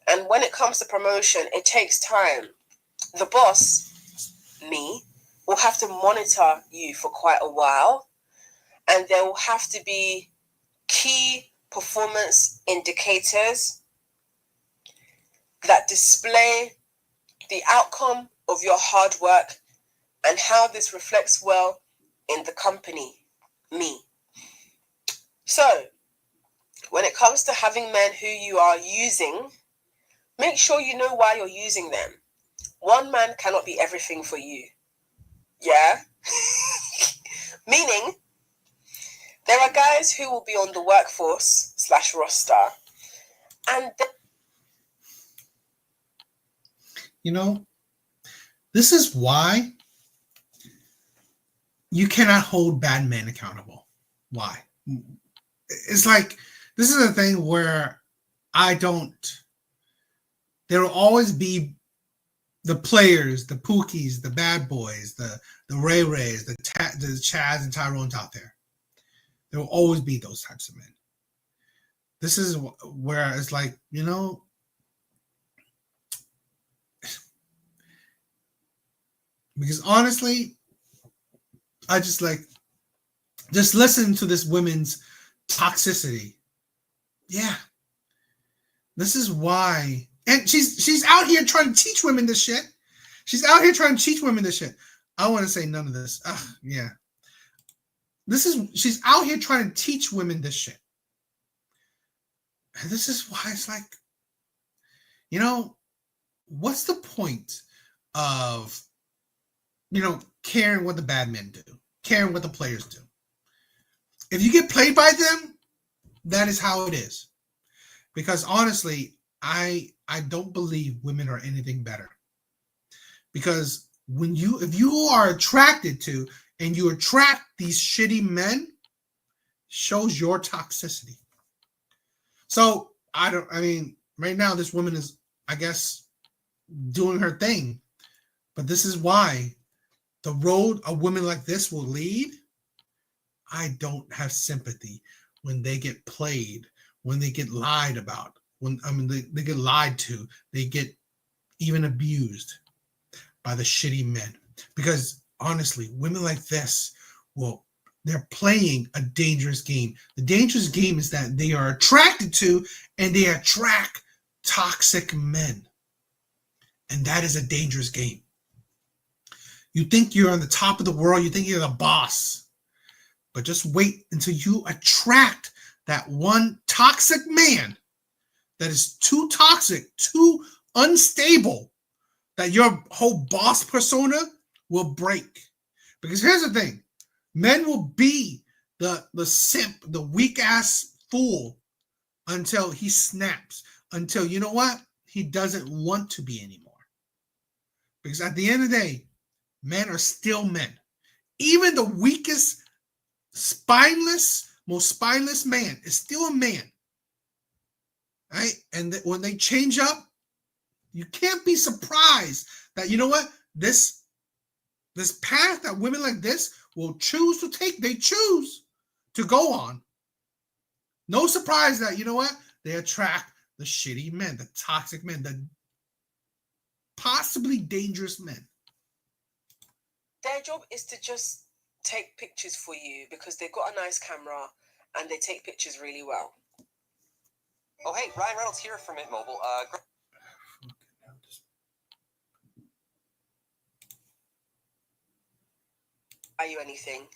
And when it comes to promotion, it takes time. The boss, me, will have to monitor you for quite a while, and there will have to be key performance indicators that display the outcome of your hard work and how this reflects well in the company, me. So, when it comes to having men who you are using, make sure you know why you're using them. One man cannot be everything for you. Yeah? Meaning, there are guys who will be on the workforce / roster, and this is why you cannot hold bad men accountable. Why? It's like, this is a thing where there will always be the players, the Pookies, the bad boys, the Ray Rays, the Chads and Tyrones out there. There will always be those types of men. This is where it's like, because honestly, I just listen to this women's toxicity. Yeah. This is why. And she's out here trying to teach women this shit. I want to say none of this. Yeah. She's out here trying to teach women this shit. And this is why it's like, what's the point of, caring what the bad men do, caring what the players do? If you get played by them, that is how it is. Because honestly, I don't believe women are anything better. Because if you are attracted to and you attract these shitty men, shows your toxicity. So right now this woman is, I guess, doing her thing. But this is why the road a woman like this will lead, I don't have sympathy when they get played, when they get lied about, they get lied to, they get even abused by the shitty men. Because honestly, women like this will they're playing a dangerous game. The dangerous game is that they are attracted to and they attract toxic men. And that is a dangerous game. You think you're on the top of the world, you think you're the boss. But just wait until you attract that one toxic man that is too toxic, too unstable, that your whole boss persona will break. Because here's the thing. Men will be the simp, the weak-ass fool until he snaps. Until, you know what? He doesn't want to be anymore. Because at the end of the day, men are still men. Even the weakest, most spineless man is still a man. Right? And when they change up, you can't be surprised that, you know what? This path that women like this will choose to take, they choose to go on. No surprise that, you know what? They attract the shitty men, the toxic men, the possibly dangerous men. Their job is to just take pictures for you because they've got a nice camera and they take pictures really well. Oh, hey, Ryan Reynolds here from Mint Mobile. Buy you anything.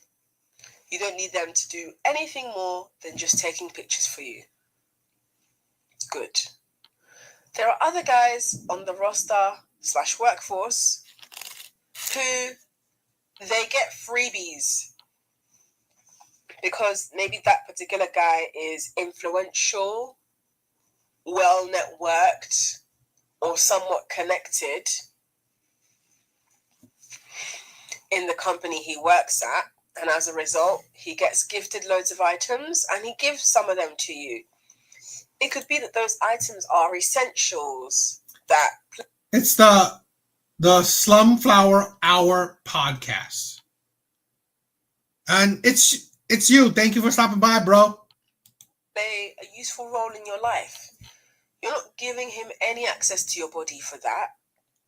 You don't need them to do anything more than just taking pictures for you. Good. There are other guys on the roster/workforce who they get freebies because maybe that particular guy is influential, well networked, or somewhat connected in the company he works at, and as a result he gets gifted loads of items and he gives some of them to you. It could be that those items are essentials that it's the Slumflower Hour podcast, and it's you. Thank you for stopping by, bro. play a useful role in your life. You're not giving him any access to your body for that.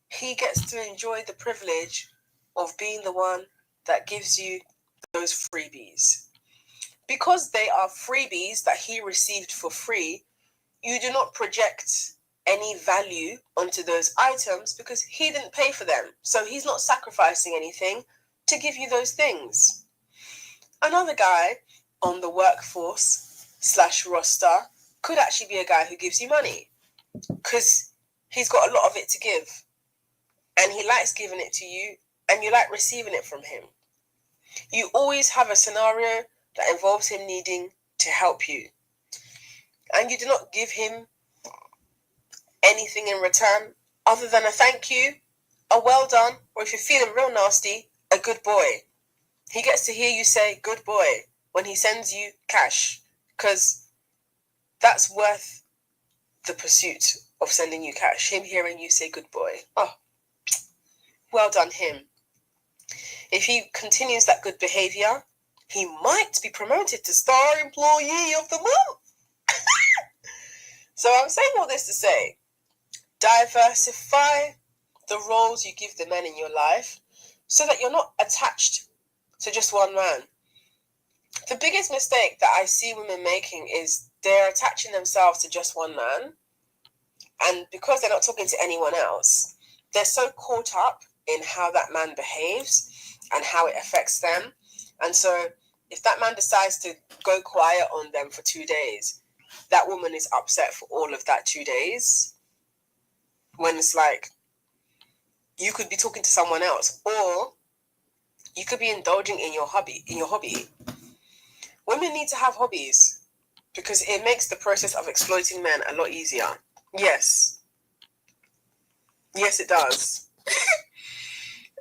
He gets to enjoy the privilege of being the one that gives you those freebies. Because they are freebies that he received for free, you do not project any value onto those items because he didn't pay for them. So he's not sacrificing anything to give you those things. Another guy on the workforce/roster could actually be a guy who gives you money because he's got a lot of it to give and he likes giving it to you and you like receiving it from him. You always have a scenario that involves him needing to help you, and you do not give him anything in return other than a thank you, a well done, or if you're feeling real nasty, a good boy. He gets to hear you say good boy when he sends you cash, because that's worth the pursuit of sending you cash, him hearing you say good boy. Oh, well done him. If he continues that good behavior, he might be promoted to Star Employee of the Month. So I'm saying all this to say, diversify the roles you give the men in your life so that you're not attached to just one man. The biggest mistake that I see women making is they're attaching themselves to just one man, and because they're not talking to anyone else, they're so caught up in how that man behaves and how it affects them. And so if that man decides to go quiet on them for 2 days, that woman is upset for all of that 2 days, when it's like you could be talking to someone else, or you could be indulging in your hobby. Women need to have hobbies because it makes the process of exploiting men a lot easier. Yes, it does.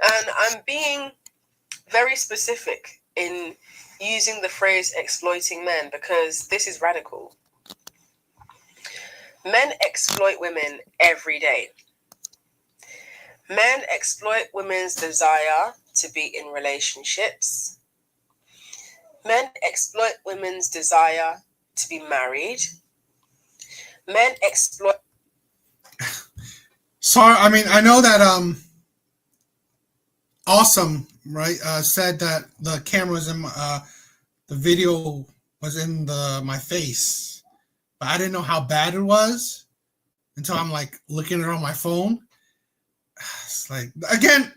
And I'm being very specific in using the phrase exploiting men because this is radical. Men exploit women every day. Men exploit women's desire to be in relationships. Men exploit women's desire to be married. Men exploit... Sorry, I mean, I know that Awesome, right, said that the cameras in the video was in my face, but I didn't know how bad it was until I'm like looking at it on my phone. It's like, again,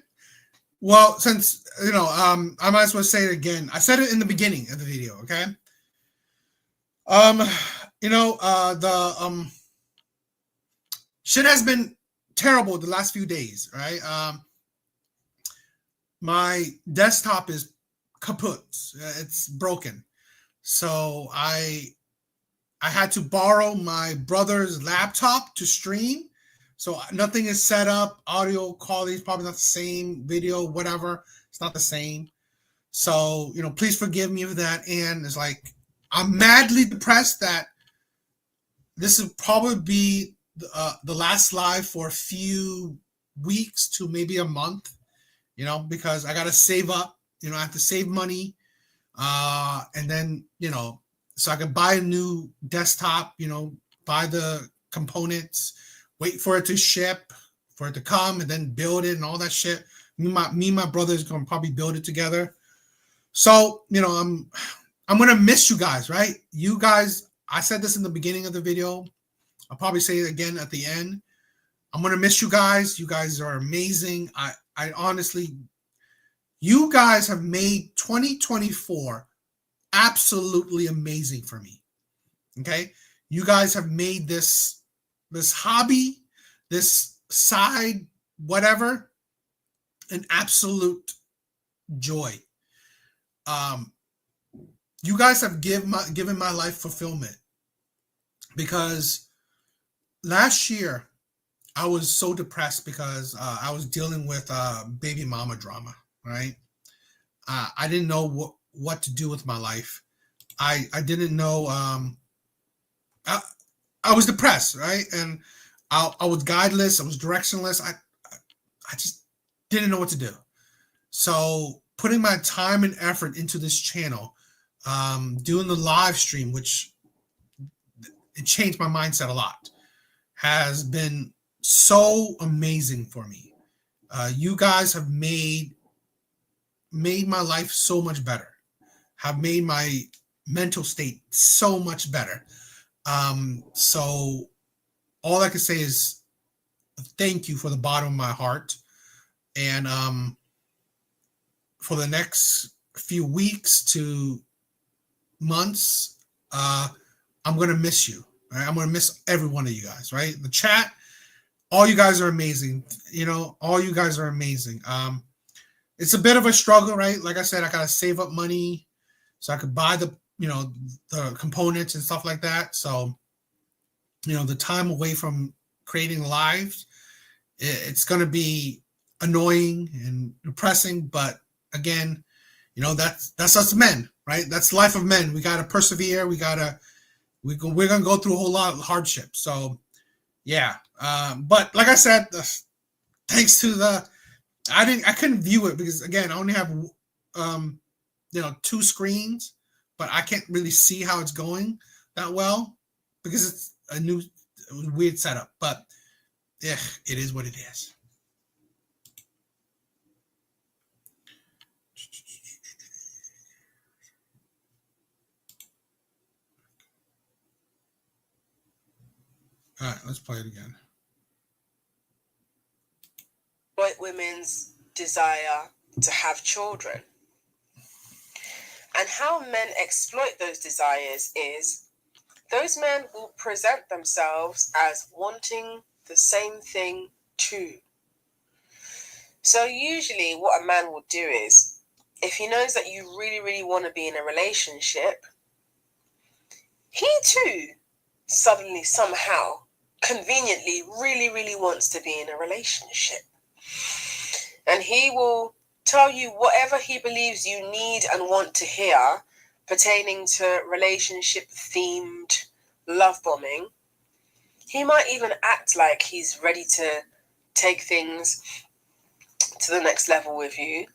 well, since I might as well say it again. I said it in the beginning of the video, okay? The shit has been terrible the last few days, right? My desktop is kaput. It's broken. So I had to borrow my brother's laptop to stream. So nothing is set up. Audio quality is probably not the same. Video, whatever, it's not the same. So, please forgive me for that. And it's like, I'm madly depressed that this will probably be the last live for a few weeks to maybe a month, because I got to save up. I have to save money. And then, so I can buy a new desktop, buy the components, wait for it to ship, for it to come, and then build it and all that shit. Me and my brother is gonna probably build it together. So, I'm gonna miss you guys, right? You guys, I said this in the beginning of the video. I'll probably say it again at the end. I'm gonna miss you guys. You guys are amazing. I honestly, you guys have made 2024 absolutely amazing for me. Okay, you guys have made this hobby, this side whatever, an absolute joy. You guys have given my life fulfillment, because last year I was so depressed because I was dealing with baby mama drama, right? I didn't know what to do with my life. I didn't know. I was depressed, right? And I was guideless. I was directionless. I just didn't know what to do. So putting my time and effort into this channel, doing the live stream, which it changed my mindset a lot, has been so amazing for me. You guys have made my life so much better, have made my mental state so much better. So all I can say is thank you for the bottom of my heart. And for the next few weeks to months, I'm going to miss you. Right? I'm going to miss every one of you guys, right? The chat, all you guys are amazing. All you guys are amazing. It's a bit of a struggle, right? Like I said, I got to save up money so I could buy the components and stuff like that. So, the time away from creating lives, it's going to be annoying and depressing. But again, that's us men, right? That's the life of men. We got to persevere. We're going to go through a whole lot of hardship. So yeah. But like I said, thanks to I couldn't view it because again, I only have, 2 screens, but I can't really see how it's going that well because it's a weird setup, but yeah, it is what it is. All right, let's play it again. White women's desire to have children. And how men exploit those desires is those men will present themselves as wanting the same thing too. So usually what a man will do is, if he knows that you really, really want to be in a relationship, he too suddenly, somehow, conveniently, really, really wants to be in a relationship. And he will tell you whatever he believes you need and want to hear pertaining to relationship-themed love bombing. He might even act like he's ready to take things to the next level with you,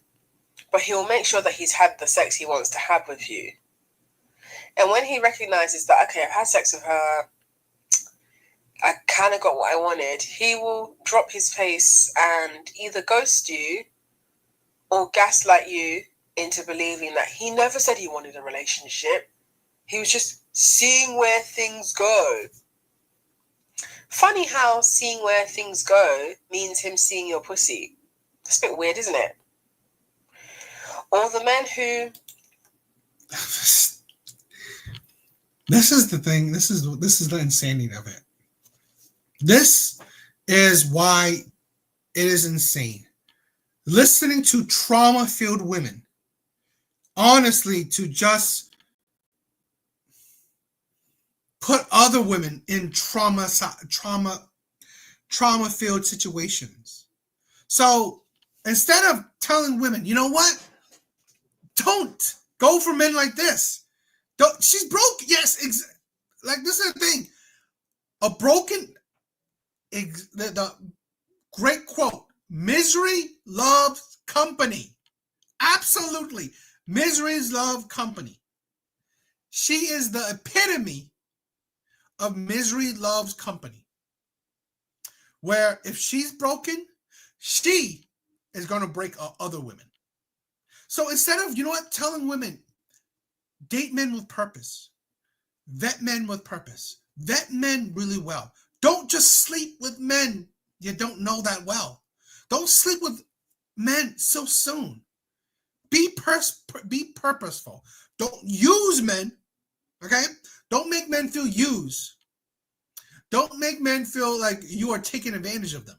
but he'll make sure that he's had the sex he wants to have with you. And when he recognizes that, okay, I've had sex with her, I kind of got what I wanted, he will drop his face and either ghost you or gaslight you into believing that he never said he wanted a relationship. He was just seeing where things go. Funny how seeing where things go means him seeing your pussy. That's a bit weird, isn't it? Or the men who... This is the thing. This is the insanity of it. This is why it is insane. Listening to trauma-filled women, honestly, to just put other women in trauma-filled situations. So instead of telling women, you know what? Don't go for men like this. Don't. She's broke. Yes, like this is the thing. A broken, the great quote, misery loves company. Absolutely. Misery loves company. She is the epitome of misery loves company. Where if she's broken, she is going to break other women. So instead of, you know what, telling women, date men with purpose, vet men with purpose, vet men really well. Don't just sleep with men you don't know that well. Don't sleep with men so soon. Be purposeful. Don't use men, okay? Don't make men feel used. Don't make men feel like you are taking advantage of them.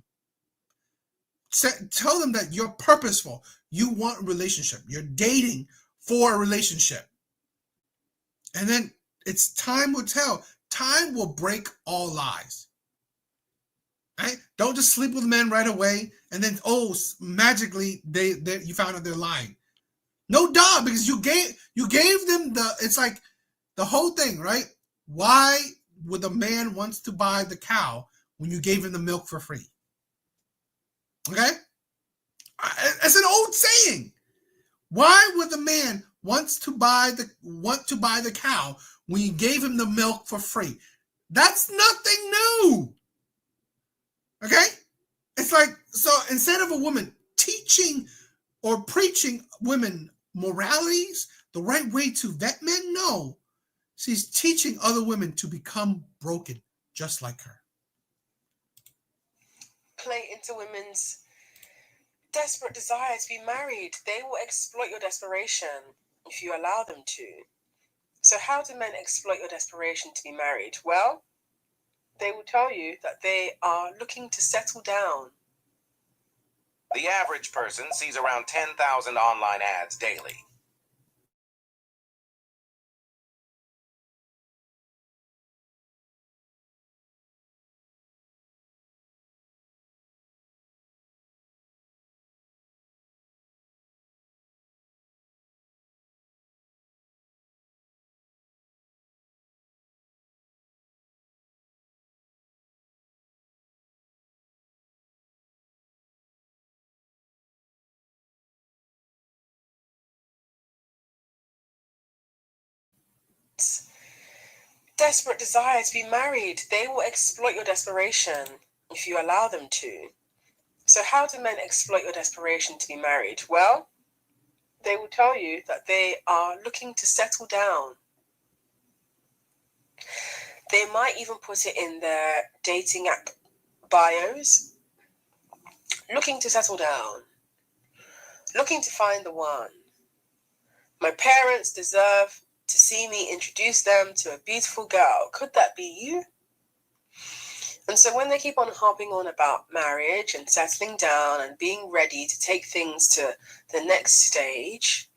Tell them that you're purposeful. You want a relationship. You're dating for a relationship. And then it's time will tell. Time will break all lies. Right? Don't just sleep with men right away and then, magically you found out they're lying. No, duh, because you gave them it's like the whole thing, right? Why would a man wants to buy the cow when you gave him the milk for free? Okay? It's an old saying. Why would the man want to buy the cow when you gave him the milk for free? That's nothing new. Okay? It's like, so instead of a woman teaching or preaching women moralities, the right way to vet men, no. She's teaching other women to become broken just like her. Play into women's desperate desire to be married. They will exploit your desperation if you allow them to. So how do men exploit your desperation to be married? Well, they will tell you that they are looking to settle down. The average person sees around 10,000 online ads daily. Desperate desire to be married. They will exploit your desperation if you allow them to. So how do men exploit your desperation to be married? Well, they will tell you that they are looking to settle down. They might even put it in their dating app bios. Looking to settle down. Looking to find the one. My parents deserve to see me introduce them to a beautiful girl. Could that be you? And so when they keep on harping on about marriage and settling down and being ready to take things to the next stage,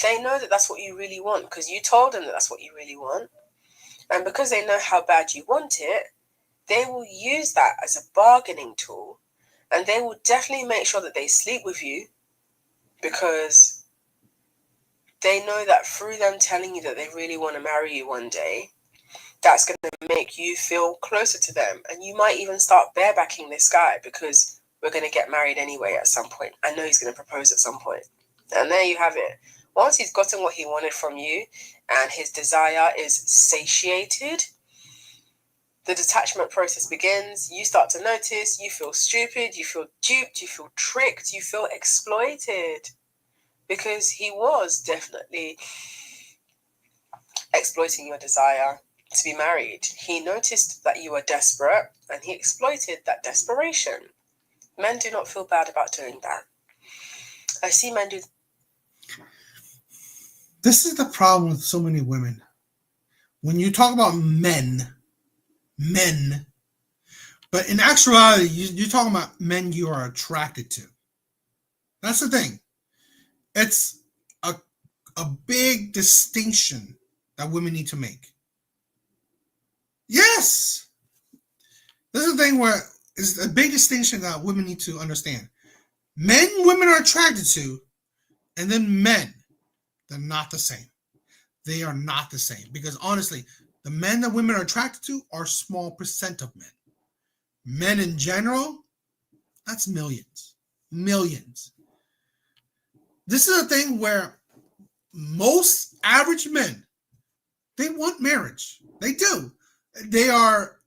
they know that that's what you really want because you told them that that's what you really want. And because they know how bad you want it, they will use that as a bargaining tool. And they will definitely make sure that they sleep with you because they know that through them telling you that they really want to marry you one day, that's going to make you feel closer to them. And you might even start barebacking this guy because we're going to get married anyway at some point. I know he's going to propose at some point. And there you have it. Once he's gotten what he wanted from you and his desire is satiated, the detachment process begins. You start to notice, you feel stupid, you feel duped, you feel tricked, you feel exploited. because he was definitely exploiting your desire to be married. He noticed that you were desperate and he exploited that desperation. Men do not feel bad about doing that. I see men do. This is the problem with so many women. When you talk about men, but in actuality, you're talking about men you are attracted to. That's the thing. It's a big distinction that women need to make. Yes. This is the thing where it's a big distinction that women need to understand. Men, women are attracted to, and then men, they're not the same. They are not the same. Because honestly, the men that women are attracted to are a small percent of men. Men in general, that's millions. Millions. This is a thing where most average men, they want marriage. They do. They are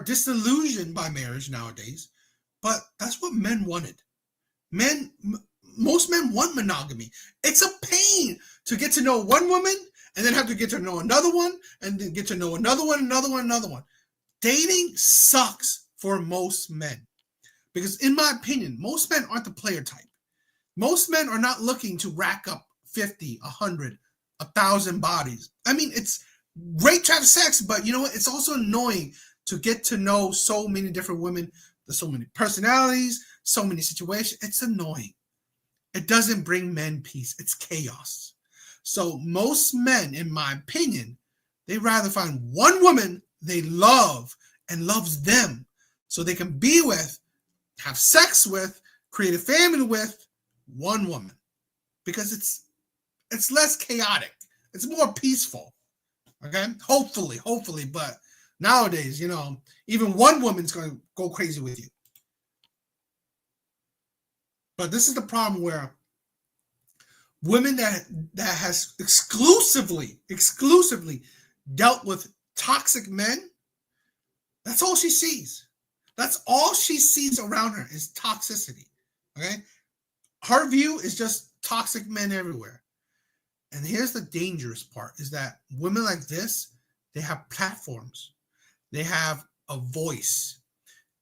disillusioned by marriage nowadays, but that's what men wanted. Most men want monogamy. It's a pain to get to know one woman and then have to get to know another one and then get to know another one. Dating sucks for most men because, in my opinion, most men aren't the player type. Most men are not looking to rack up 50, 100, 1,000 bodies. I mean, it's great to have sex, but you know what? It's also annoying to get to know so many different women. There's so many personalities, so many situations. It's annoying. It doesn't bring men peace. It's chaos. So most men, in my opinion, they rather find one woman they love and loves them so they can be with, have sex with, create a family with one woman because it's less chaotic. It's more peaceful. Okay? Hopefully, but nowadays, you know, even one woman's going to go crazy with you. But this is the problem where women that has exclusively dealt with toxic men, that's all she sees. That's all she sees around her is toxicity. Okay? Her view is just toxic men everywhere. And here's the dangerous part is that women like this, they have platforms. They have a voice.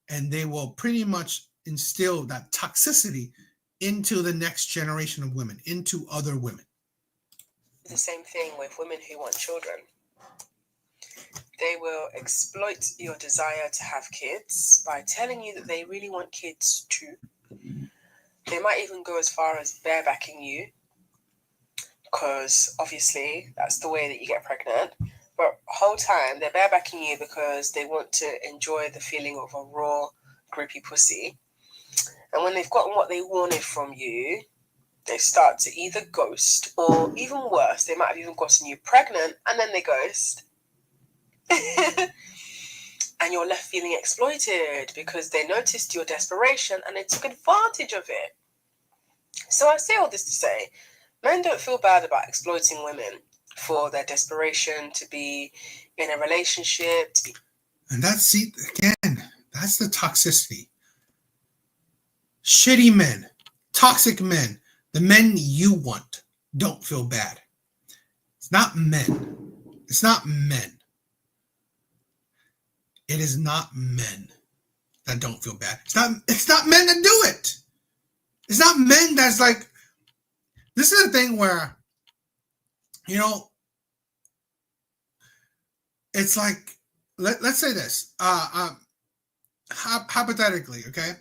And they will pretty much instill that toxicity into the next generation of women, into other women. The same thing with women who want children. They will exploit your desire to have kids by telling you that they really want kids too. They might even go as far as barebacking you, because obviously that's the way that you get pregnant. But the whole time they're barebacking you because they want to enjoy the feeling of a raw, grippy pussy. And when they've gotten what they wanted from you, they start to either ghost or, even worse, they might have even gotten you pregnant and then they ghost. And you're left feeling exploited because they noticed your desperation and they took advantage of it. So I say all this to say, men don't feel bad about exploiting women for their desperation to be in a relationship. And that's the toxicity. Shitty men, toxic men, the men you want don't feel bad. It's not men. It's not men. It is not men that don't feel bad. It's not men that do it. It's not men that's like, this is a thing where, you know, it's like, let's say this, hypothetically, okay?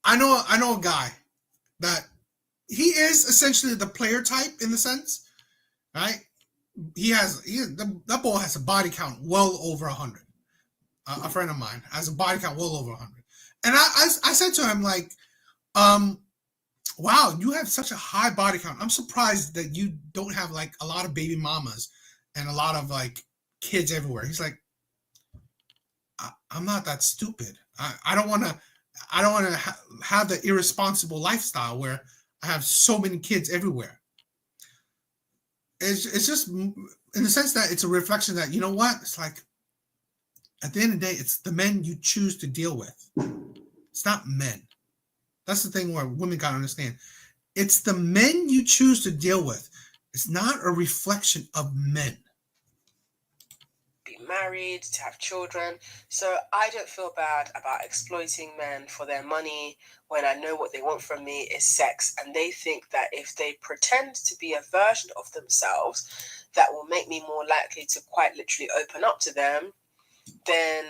I know a guy that he is essentially the player type in the sense, right? That boy has a body count well over 100. A friend of mine has a body count well over 100. And I said to him, like, wow, you have such a high body count. I'm surprised that you don't have like a lot of baby mamas and a lot of like kids everywhere. He's like, I'm not that stupid. I don't want to have the irresponsible lifestyle where I have so many kids everywhere. It's just in the sense that it's a reflection that, you know what? It's like, at the end of the day, it's the men you choose to deal with. It's not men. That's the thing where women got to understand. It's the men you choose to deal with. It's not a reflection of men. Be married, to have children. So I don't feel bad about exploiting men for their money when I know what they want from me is sex, and they think that if they pretend to be a version of themselves that will make me more likely to quite literally open up to them, then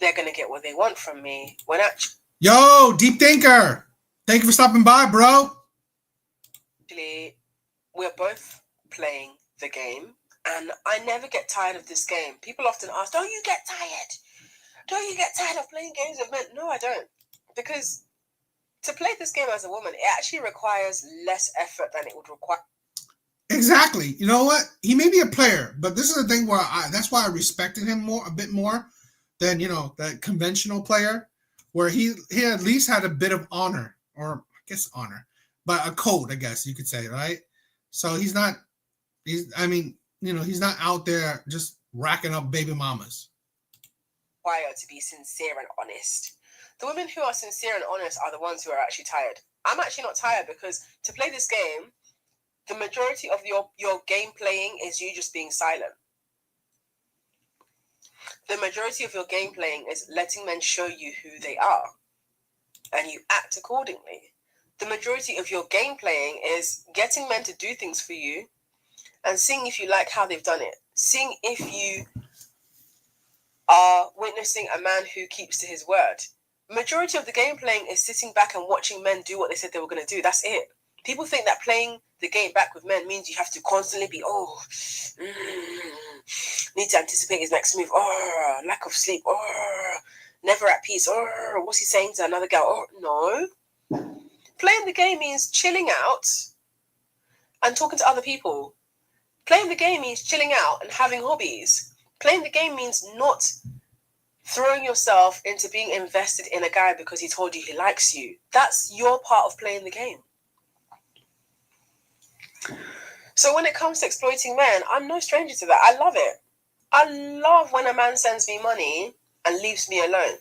they're going to get what they want from me. When actually, Yo, Deep Thinker, thank you for stopping by, bro. we're both playing the game, and I never get tired of this game. People often ask, don't you get tired? Don't you get tired of playing games with men? No, I don't. Because to play this game as a woman, it actually requires less effort than it would require. Exactly. You know what? He may be a player, but this is the thing where that's why I respected him a bit more than, that conventional player, where he at least had a bit of honor, or I guess honor, but a code, I guess you could say, right? So he's not out there just racking up baby mamas. Required to be sincere and honest. The women who are sincere and honest are the ones who are actually tired. I'm actually not tired, because to play this game, the majority of your game playing is you just being silent. The majority of your game playing is letting men show you who they are, and you act accordingly. The majority of your game playing is getting men to do things for you and seeing if you like how they've done it. Seeing if you are witnessing a man who keeps to his word. Majority of the game playing is sitting back and watching men do what they said they were going to do. That's it. People think that playing the game back with men means you have to constantly be, need to anticipate his next move, lack of sleep, never at peace, what's he saying to another girl? No. Playing the game means chilling out and talking to other people. Playing the game means chilling out and having hobbies. Playing the game means not throwing yourself into being invested in a guy because he told you he likes you. That's your part of playing the game. So when it comes to exploiting men, I'm no stranger to that. I love it. I love when a man sends me money and leaves me alone.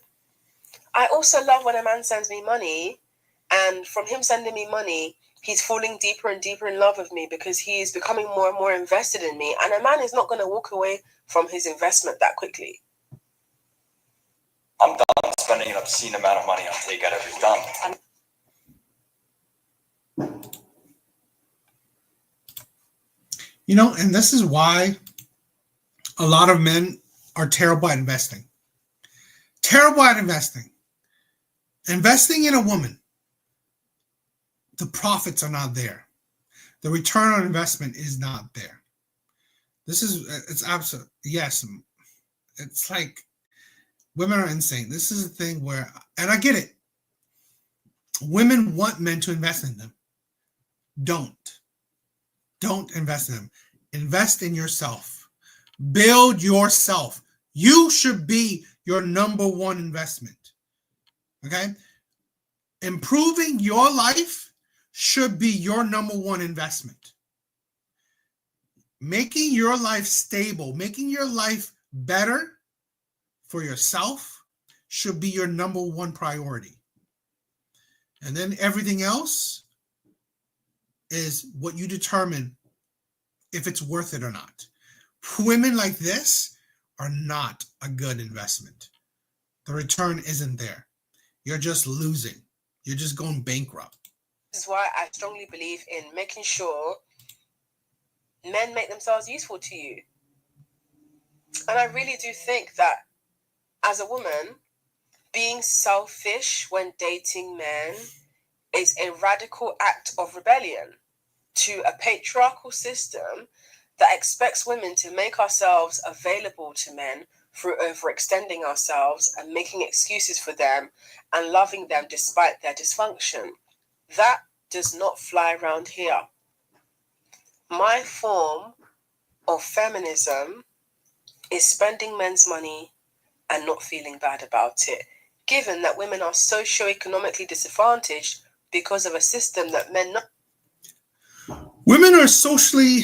I also love when a man sends me money, and from him sending me money, he's falling deeper and deeper in love with me because he is becoming more and more invested in me. And a man is not going to walk away from his investment that quickly. I'm done spending an obscene amount of money on takeout every done. And this is why a lot of men are terrible at investing. Terrible at investing. Investing in a woman, the profits are not there. The return on investment is not there. It's absolute. Yes, it's like women are insane. This is a thing where, and I get it. Women want men to invest in them. Don't invest in them. Invest in yourself. Build yourself. You should be your number one investment. Okay? Improving your life should be your number one investment. Making your life stable, making your life better for yourself should be your number one priority. And then everything else is what you determine if it's worth it or not. Women like this are not a good investment. The return isn't there. You're just losing. You're just going bankrupt. This is why I strongly believe in making sure men make themselves useful to you. And I really do think that as a woman, being selfish when dating men is a radical act of rebellion to a patriarchal system that expects women to make ourselves available to men through overextending ourselves and making excuses for them and loving them despite their dysfunction. That does not fly around here. My form of feminism is spending men's money and not feeling bad about it, given that women are socioeconomically disadvantaged because of a system that men not. Women are socially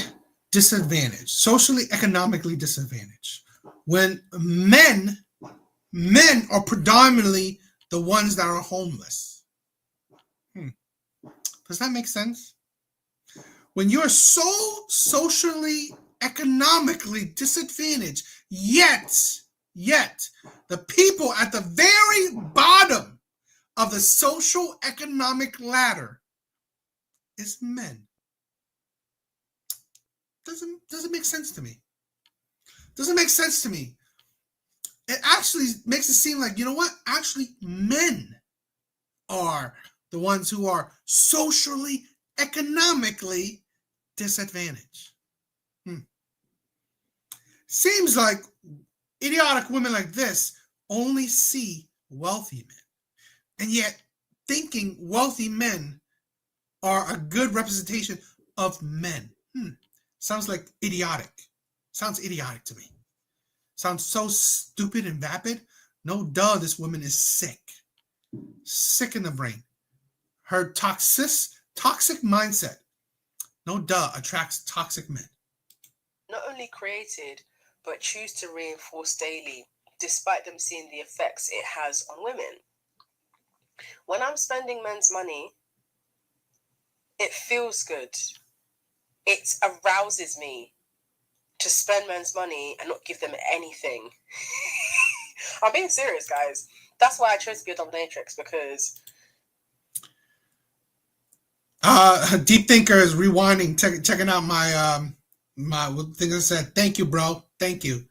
disadvantaged, socially economically disadvantaged. When men are predominantly the ones that are homeless. Does that make sense? When you're so socially, economically disadvantaged, yet the people at the very bottom of the social economic ladder is men. Doesn't make sense to me. Doesn't make sense to me. It actually makes it seem like, you know what? Actually, men are the ones who are socially, economically disadvantaged. Seems like idiotic women like this only see wealthy men. And yet, thinking wealthy men are a good representation of men. Sounds like idiotic. Sounds idiotic to me. Sounds so stupid and vapid. No duh, this woman is sick. Sick in the brain. Her toxic mindset, no duh, attracts toxic men. Not only created, but choose to reinforce daily, despite them seeing the effects it has on women. When I'm spending men's money, it feels good. It arouses me to spend men's money and not give them anything. I'm being serious, guys. That's why I chose to be a dominatrix, because Deep Thinker is rewinding, checking out my my thing I said. Thank you, bro. Thank you.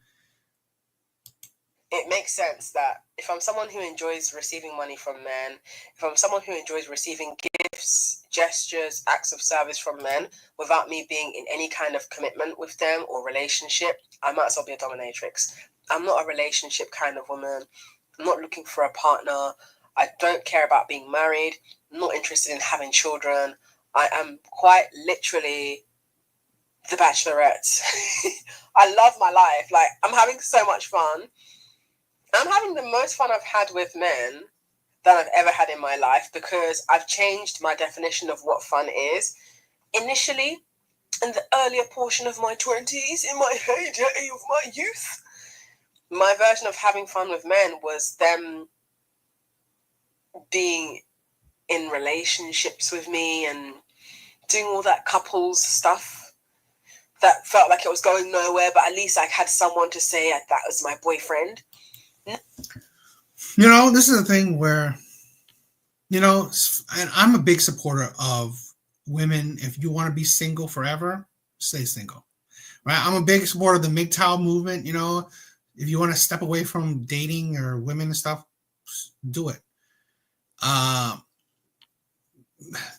it makes sense that if I'm someone who enjoys receiving money from men, if I'm someone who enjoys receiving gifts, gestures, acts of service from men, without me being in any kind of commitment with them or relationship, I might as well be a dominatrix. I'm not a relationship kind of woman. I'm not looking for a partner. I don't care about being married. I'm not interested in having children. I am quite literally the Bachelorette. I love my life. Like, I'm having so much fun. I'm having the most fun I've had with men than I've ever had in my life, because I've changed my definition of what fun is. Initially, in the earlier portion of my 20s, in my heyday of my youth, my version of having fun with men was them being in relationships with me and doing all that couples stuff that felt like it was going nowhere, but at least I had someone to say that was my boyfriend. You know, this is a thing where, you know, and I'm a big supporter of women. If you want to be single forever, stay single, right? I'm a big supporter of the MGTOW movement. You know, if you want to step away from dating or women and stuff, do it.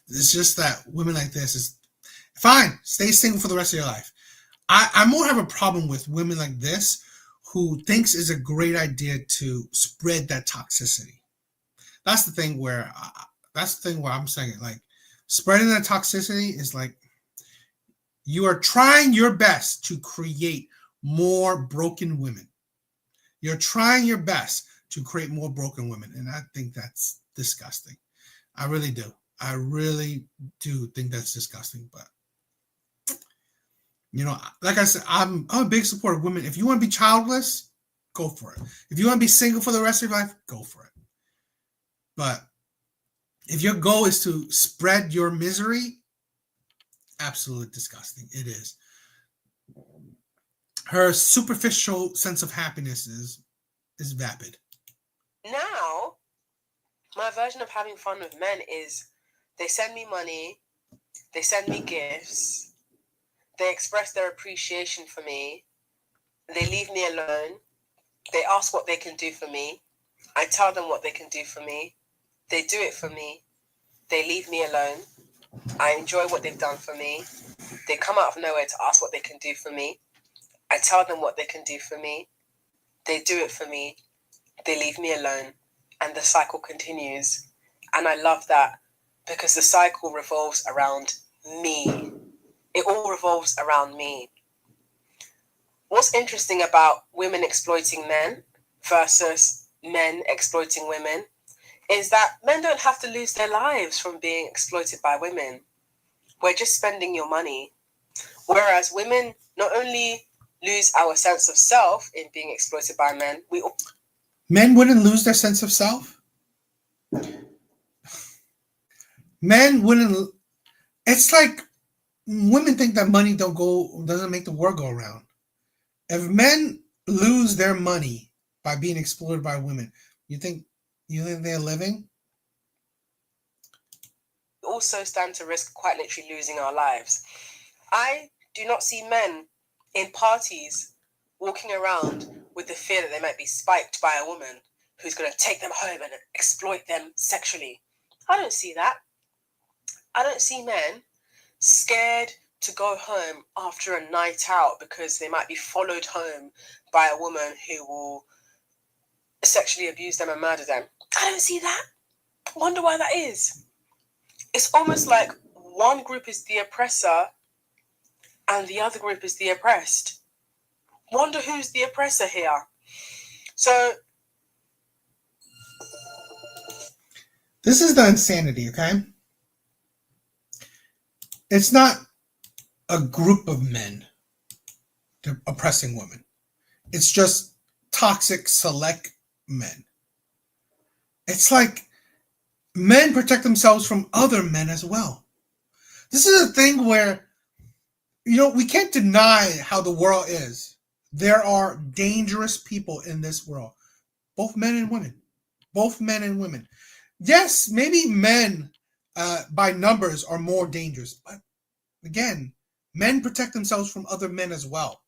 It's just that women like this is fine. Stay single for the rest of your life. I more have a problem with women like this who thinks it's a great idea to spread that toxicity. That's the thing where I'm saying it. Like, spreading that toxicity is like you are trying your best to create more broken women. You're trying your best to create more broken women, and I think that's disgusting. I really do. I really do think that's disgusting. But you know, like I said, I'm a big supporter of women. If you want to be childless, go for it. If you want to be single for the rest of your life, go for it. But if your goal is to spread your misery, absolutely disgusting. It is. Her superficial sense of happiness is vapid. Now, my version of having fun with men is they send me money, they send me gifts, they express their appreciation for me, they leave me alone, they ask what they can do for me, I tell them what they can do for me, they do it for me, they leave me alone, I enjoy what they've done for me, they come out of nowhere to ask what they can do for me, I tell them what they can do for me, they do it for me, they leave me alone, and the cycle continues. And I love that, because the cycle revolves around me. It all revolves around me. What's interesting about women exploiting men versus men exploiting women is that men don't have to lose their lives from being exploited by women. We're just spending your money. Whereas women not only lose our sense of self in being exploited by men, Men wouldn't lose their sense of self. Men wouldn't. It's like women think that money doesn't make the world go around. If men lose their money by being exploited by women, you think they're living? We also stand to risk quite literally losing our lives. I do not see men in parties walking around with the fear that they might be spiked by a woman who's going to take them home and exploit them sexually. I don't see that. I don't see men scared to go home after a night out because they might be followed home by a woman who will sexually abuse them and murder them. I don't see that. Wonder why that is. It's almost like one group is the oppressor and the other group is the oppressed. Wonder who's the oppressor here. So this is the insanity, okay? It's not a group of men oppressing women. It's just toxic, select men. It's like men protect themselves from other men as well. This is a thing where, we can't deny how the world is. There are dangerous people in this world, both men and women. Both men and women. Yes, maybe men by numbers are more dangerous, but again, men protect themselves from other men as well.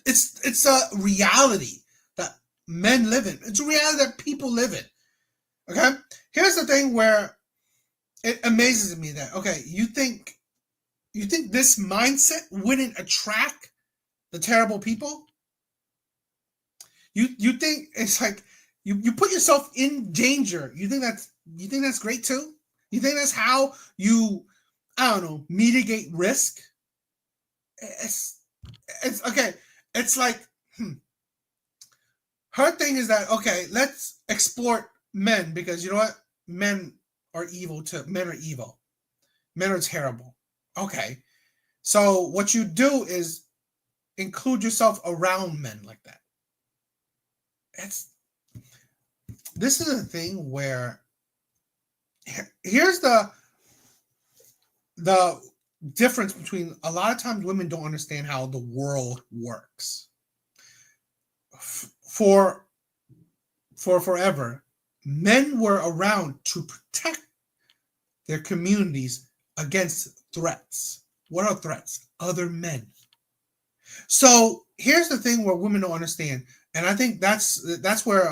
It's a reality that men live in. It's a reality that people live in. Okay? Here's the thing where it amazes me that, okay, you think this mindset wouldn't attract the terrible people? You think it's like you put yourself in danger. You think that's great too? You think that's how you, I don't know, mitigate risk? It's okay. It's like her thing is that, okay, let's exploit men because you know what? Men are evil too. Men are evil. Men are terrible. Okay. So what you do is include yourself around men like that. This is a thing where here's the difference between a lot of times women don't understand how the world works. For forever, men were around to protect their communities against threats. What are threats? Other men. So here's the thing where women don't understand, and I think that's where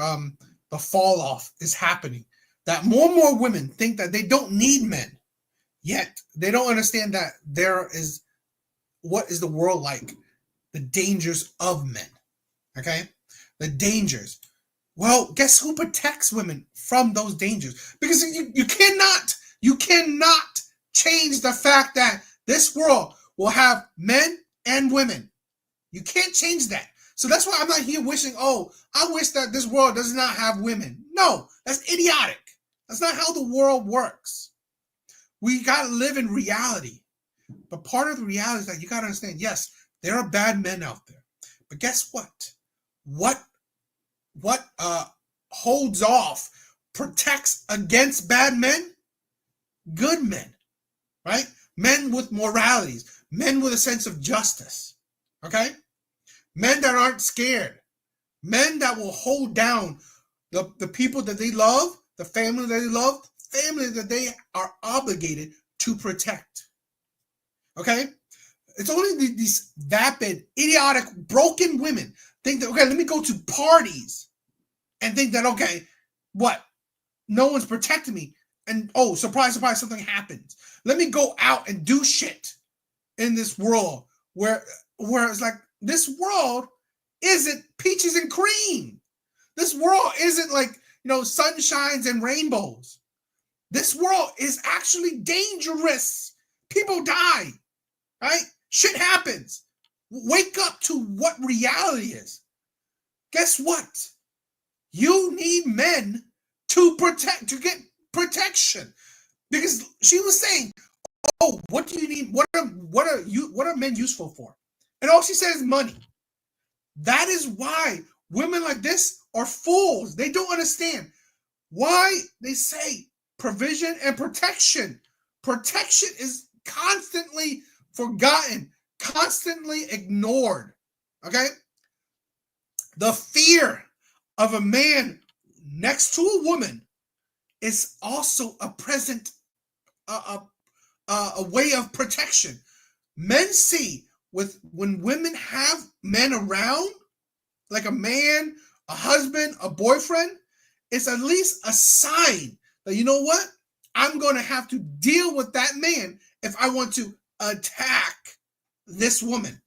the fall off is happening. That more and more women think that they don't need men, yet they don't understand that what is the world like? The dangers of men. Okay, the dangers. Well, guess who protects women from those dangers? Because you cannot change the fact that this world will have men and women. You can't change that. So that's why I'm not here wishing, I wish that this world does not have women. No, that's idiotic. That's not how the world works. We got to live in reality. But part of the reality is that you got to understand, yes, there are bad men out there. But guess what? What holds off, protects against bad men? Good men, right? Men with moralities, men with a sense of justice, okay? Men that aren't scared, men that will hold down the people that they love, the family that they love, family that they are obligated to protect, okay? It's only these vapid, idiotic, broken women think that, okay, let me go to parties and think that, okay, what? No one's protecting me. And, surprise, surprise, something happens. Let me go out and do shit in this world where it's like, this world isn't peaches and cream. This world isn't like, sunshines and rainbows. This world is actually dangerous. People die, right? Shit happens. Wake up to what reality is. Guess what? You need men to get protection. Because she was saying, what do you need? What are men useful for? And all she says is money. That is why women like this are fools. They don't understand why they say provision and protection. protection is constantly forgotten, constantly ignored. Okay? The fear of a man next to a woman is also a present, a way of protection. Men see when women have men around, like a man, a husband, a boyfriend, it's at least a sign that, you know what? I'm going to have to deal with that man if I want to attack this woman.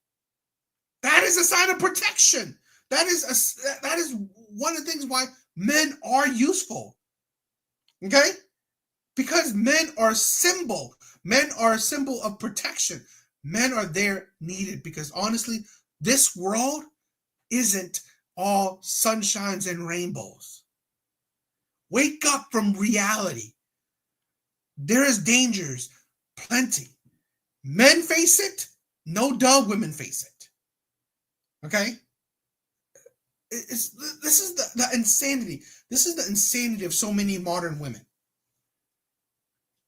That is a sign of protection. That is one of the things why men are useful. Okay? Because men are a symbol. Men are a symbol of protection. Men are there needed because honestly, this world isn't all sunshines and rainbows. Wake up from reality. There is dangers, plenty. Men face it, no duh, women face it. Okay? This is the insanity. This is the insanity of so many modern women.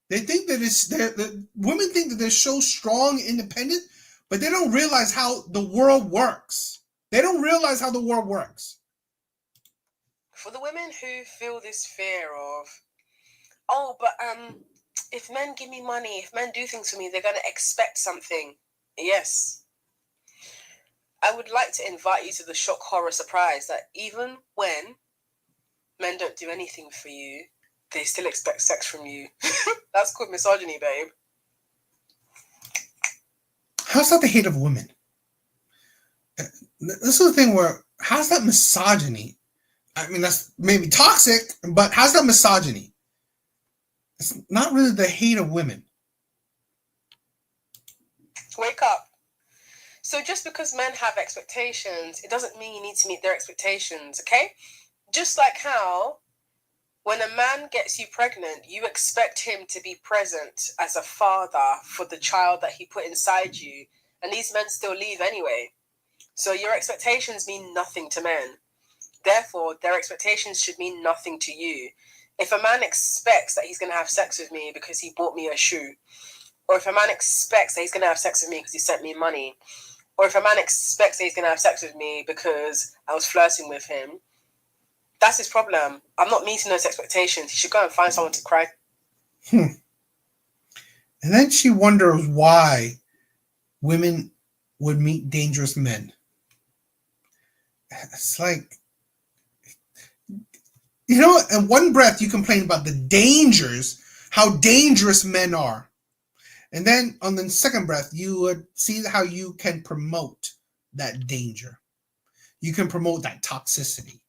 They think that the women think that they're so strong, independent, but they don't realize how the world works. They don't realize how the world works. For the women who feel this fear of, oh, but if men give me money, if men do things for me, they're going to expect something. Yes. I would like to invite you to the shock, horror, surprise that even when men don't do anything for you, they still expect sex from you. That's called misogyny, babe. How's that the hate of women? This is the thing where, how's that misogyny? I mean, that's maybe toxic, but how's that misogyny? It's not really the hate of women. Wake up. So just because men have expectations, it doesn't mean you need to meet their expectations, okay? Just like how when a man gets you pregnant, you expect him to be present as a father for the child that he put inside you, and these men still leave anyway. So your expectations mean nothing to men. Therefore, their expectations should mean nothing to you. If a man expects that he's going to have sex with me because he bought me a shoe, or if a man expects that he's going to have sex with me because he sent me money, or if a man expects that he's going to have sex with me because I was flirting with him, that's his problem. I'm not meeting those expectations. He should go and find someone to cry. And then she wonders why women would meet dangerous men. It's like, you know, in one breath you complain about the dangers, how dangerous men are. And then on the second breath, you would see how you can promote that danger. You can promote that toxicity.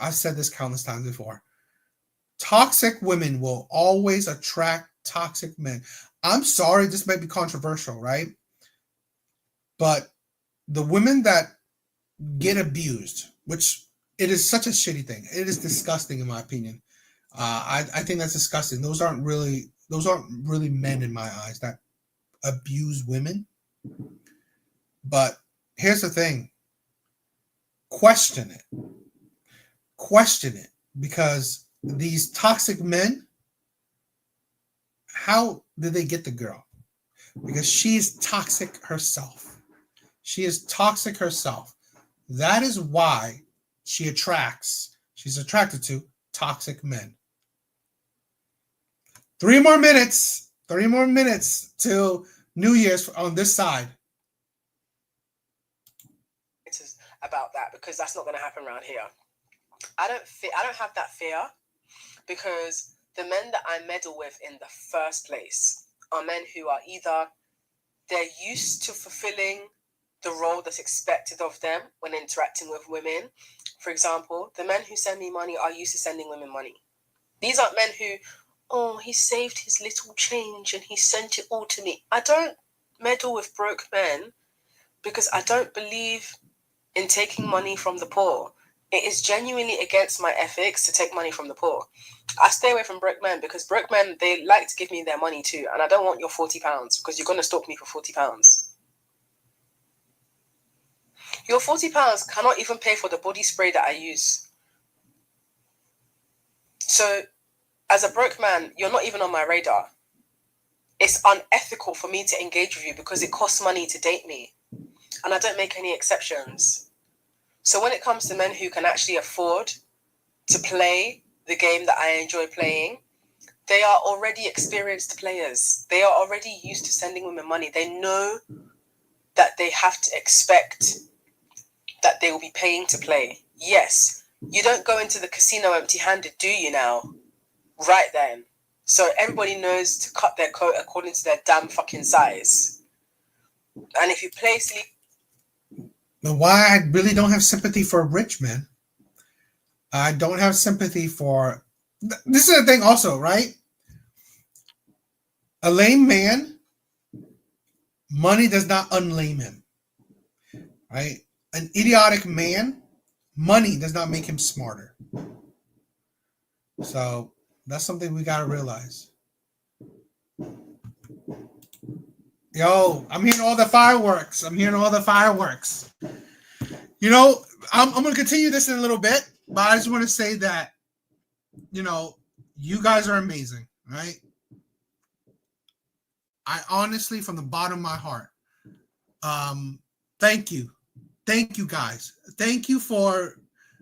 I've said this countless times before. Toxic women will always attract toxic men. I'm sorry, this might be controversial, right? But the women that get abused, which it is such a shitty thing. It is disgusting in my opinion. I think that's disgusting. Those aren't really men in my eyes that abuse women. But here's the thing. Question it. Question it, because these toxic men, how did they get the girl? Because she's toxic herself. She is toxic herself. That is why she's attracted to toxic men. 3 more minutes till New Year's on this side. It's about that because that's not going to happen around here. I don't have that fear because the men that I meddle with in the first place are men who are either they're used to fulfilling the role that's expected of them when interacting with women. For example, the men who send me money are used to sending women money. These aren't men who, oh, he saved his little change and he sent it all to me. I don't meddle with broke men because I don't believe in taking money from the poor. It is genuinely against my ethics to take money from the poor. I stay away from broke men because broke men, they like to give me their money too. And I don't want your £40 because you're going to stalk me for £40. Your £40 cannot even pay for the body spray that I use. So as a broke man, you're not even on my radar. It's unethical for me to engage with you because it costs money to date me. And I don't make any exceptions. So when it comes to men who can actually afford to play the game that I enjoy playing, they are already experienced players. They are already used to sending women money. They know that they have to expect that they will be paying to play. Yes, you don't go into the casino empty-handed, do you now? Right then. So everybody knows to cut their coat according to their damn fucking size. And if you play sleep... But why I really don't have sympathy for rich men. I don't have sympathy for... This is the thing also, right? A lame man, money does not unlame him. Right? An idiotic man, money does not make him smarter. So that's something we got to realize. Yo, I'm hearing all the fireworks. You know, I'm going to continue this in a little bit, but I just want to say that, you know, you guys are amazing, right? I honestly, from the bottom of my heart, thank you. Thank you, guys. Thank you for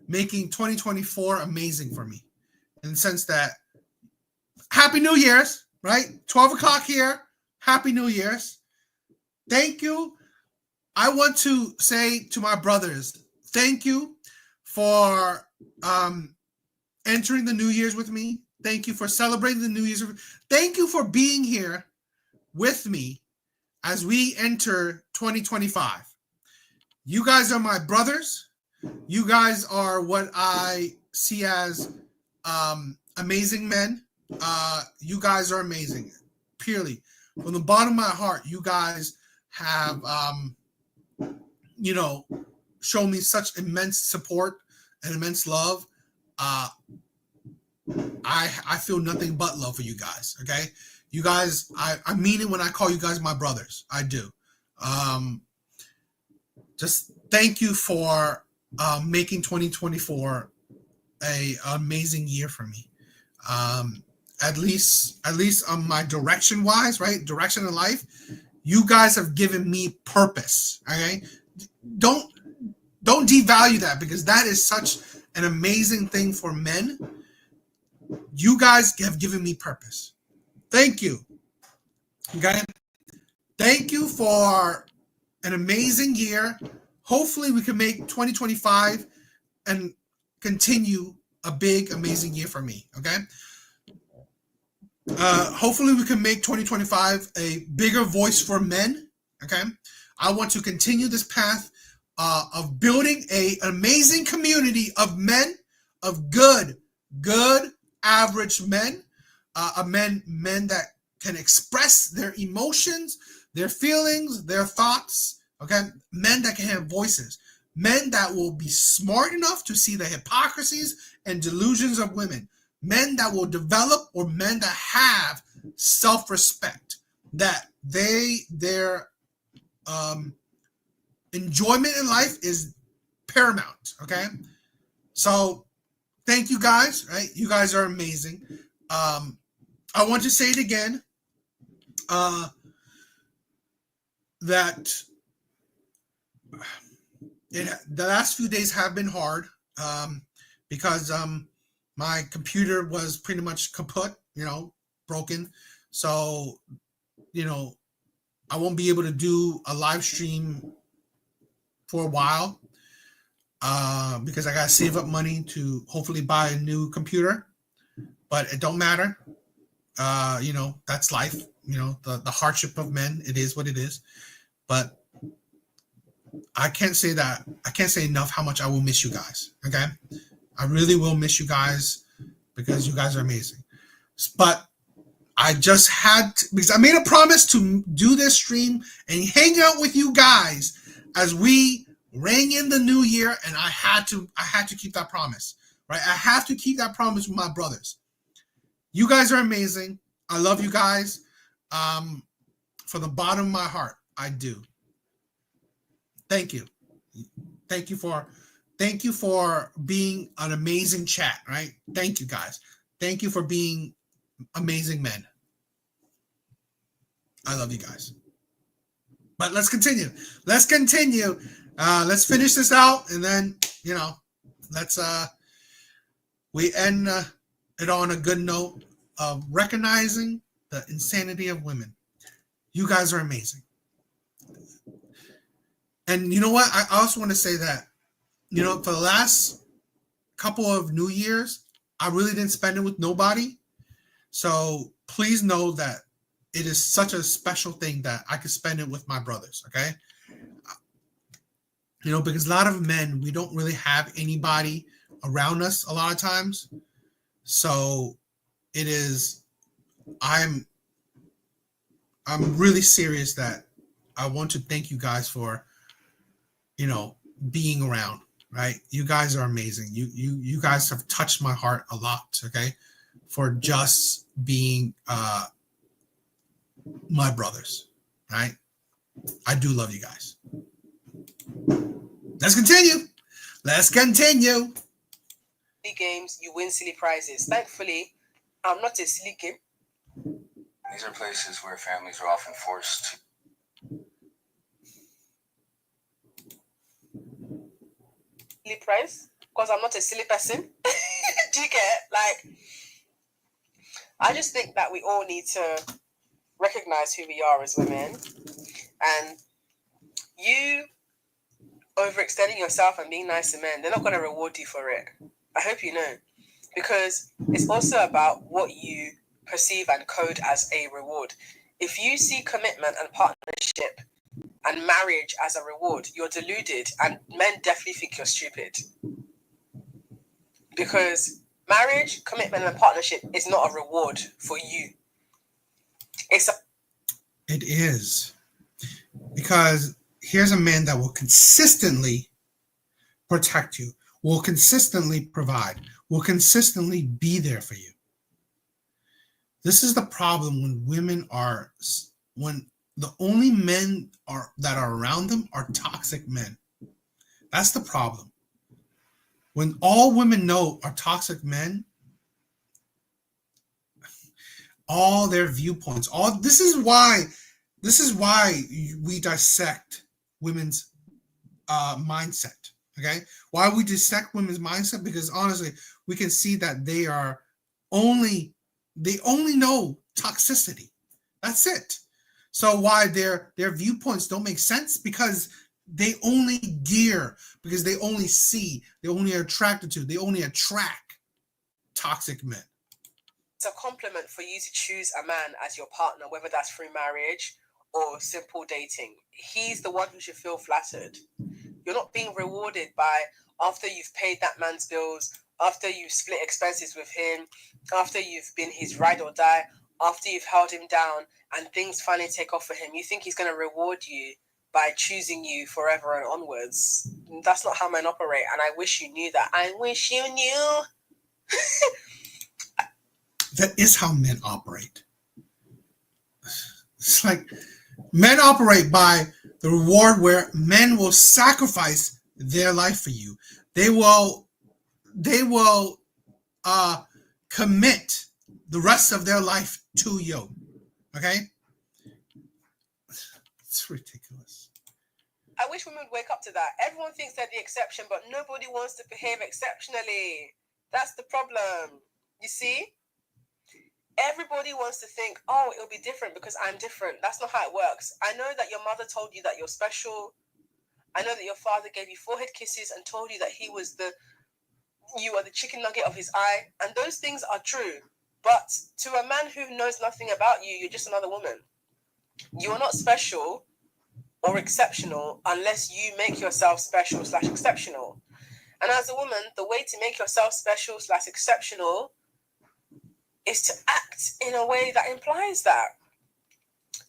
making 2024 amazing for me. In the sense that, Happy New Year's, right? 12 o'clock here. Happy New Year's. Thank you. I want to say to my brothers, thank you for entering the New Year's with me. Thank you for celebrating the New Year's. Thank you for being here with me as we enter 2025. You guys are my brothers. You guys are what I see as amazing men. You guys are amazing. Purely. From the bottom of my heart, you guys have, shown me such immense support and immense love. I feel nothing but love for you guys. Okay. You guys, I mean it when I call you guys my brothers. I do. Just thank you for making 2024 an amazing year for me. At least on my direction wise, right? Direction in life. You guys have given me purpose. Okay. Don't devalue that, because that is such an amazing thing for men. You guys have given me purpose. Thank you. Okay. Thank you for an amazing year. Hopefully we can make 2025 and continue a big, amazing year for me. Okay. Hopefully we can make 2025 a bigger voice for men. Okay. I want to continue this path of building an amazing community of men, of good, average men, men that can express their emotions, their feelings, their thoughts. Okay. Men that can have voices. Men that will be smart enough to see the hypocrisies and delusions of women. Men that will develop, or men that have self-respect, that their enjoyment in life is paramount. Okay. So thank you guys. Right. You guys are amazing. I want to say it again. That the last few days have been hard because my computer was pretty much kaput, broken. So, I won't be able to do a live stream for a while because I got to save up money to hopefully buy a new computer. But it don't matter. That's life. The hardship of men. It is what it is. But I can't say enough how much I will miss you guys. Okay. I really will miss you guys because you guys are amazing. But I just had to, because I made a promise to do this stream and hang out with you guys as we rang in the new year, and I had to keep that promise, right? I have to keep that promise with my brothers. You guys are amazing. I love you guys. From the bottom of my heart, I do. Thank you. Thank you for being an amazing chat, right? Thank you guys. Thank you for being amazing men. I love you guys. But let's continue. Let's continue. Let's finish this out, and then let's we end it on a good note of recognizing the insanity of women. You guys are amazing. And you know what? I also want to say that, for the last couple of New Year's, I really didn't spend it with nobody. So please know that it is such a special thing that I could spend it with my brothers, okay? Because a lot of men, we don't really have anybody around us a lot of times. So it is, I'm really serious that I want to thank you guys for, being around, right? You guys are amazing. You guys have touched my heart a lot, okay? For just being my brothers, right? I do love you guys. Let's continue. Silly games, you win silly prizes. Thankfully, I'm not a silly game. These are places where families are often forced to. Silly prize? Because I'm not a silly person. Do you get? I just think that we all need to recognize who we are as women. And you overextending yourself and being nice to men, they're not going to reward you for it. I hope you know. Because it's also about what you perceive and code as a reward. If you see commitment and partnership and marriage as a reward, you're deluded, and men definitely think you're stupid. Because marriage, commitment, and partnership is not a reward for you. It is. Because here's a man that will consistently protect you, will consistently provide, will consistently be there for you. This is the problem when the only men that are around them are toxic men. That's the problem. When all women know are toxic men, all their viewpoints, this is why we dissect women's mindset. Okay, why we dissect women's mindset? Because honestly, we can see that they only know toxicity. That's it. So why their viewpoints don't make sense? Because they only gear, because they only see, they only are attracted to, they only attract toxic men. It's a compliment for you to choose a man as your partner, whether that's through marriage or simple dating. He's the one who should feel flattered. You're not being rewarded by, after you've paid that man's bills, after you've split expenses with him, after you've been his ride or die, after you've held him down and things finally take off for him, you think he's going to reward you by choosing you forever and onwards. That's not how men operate, and I wish you knew that. I wish you knew. That is how men operate. It's like men operate by the reward where men will sacrifice their life for you. They will commit the rest of their life to you. Okay? It's ridiculous. I wish women would wake up to that. Everyone thinks they're the exception, but nobody wants to behave exceptionally. That's the problem. You see? Everybody wants to think, oh, it'll be different because I'm different. That's not how it works. I know that your mother told you that you're special. I know that your father gave you forehead kisses and told you that you are the chicken nugget of his eye. And those things are true. But to a man who knows nothing about you, you're just another woman. You are not special or exceptional unless you make yourself special/exceptional. And as a woman, the way to make yourself special/exceptional is to act in a way that implies that.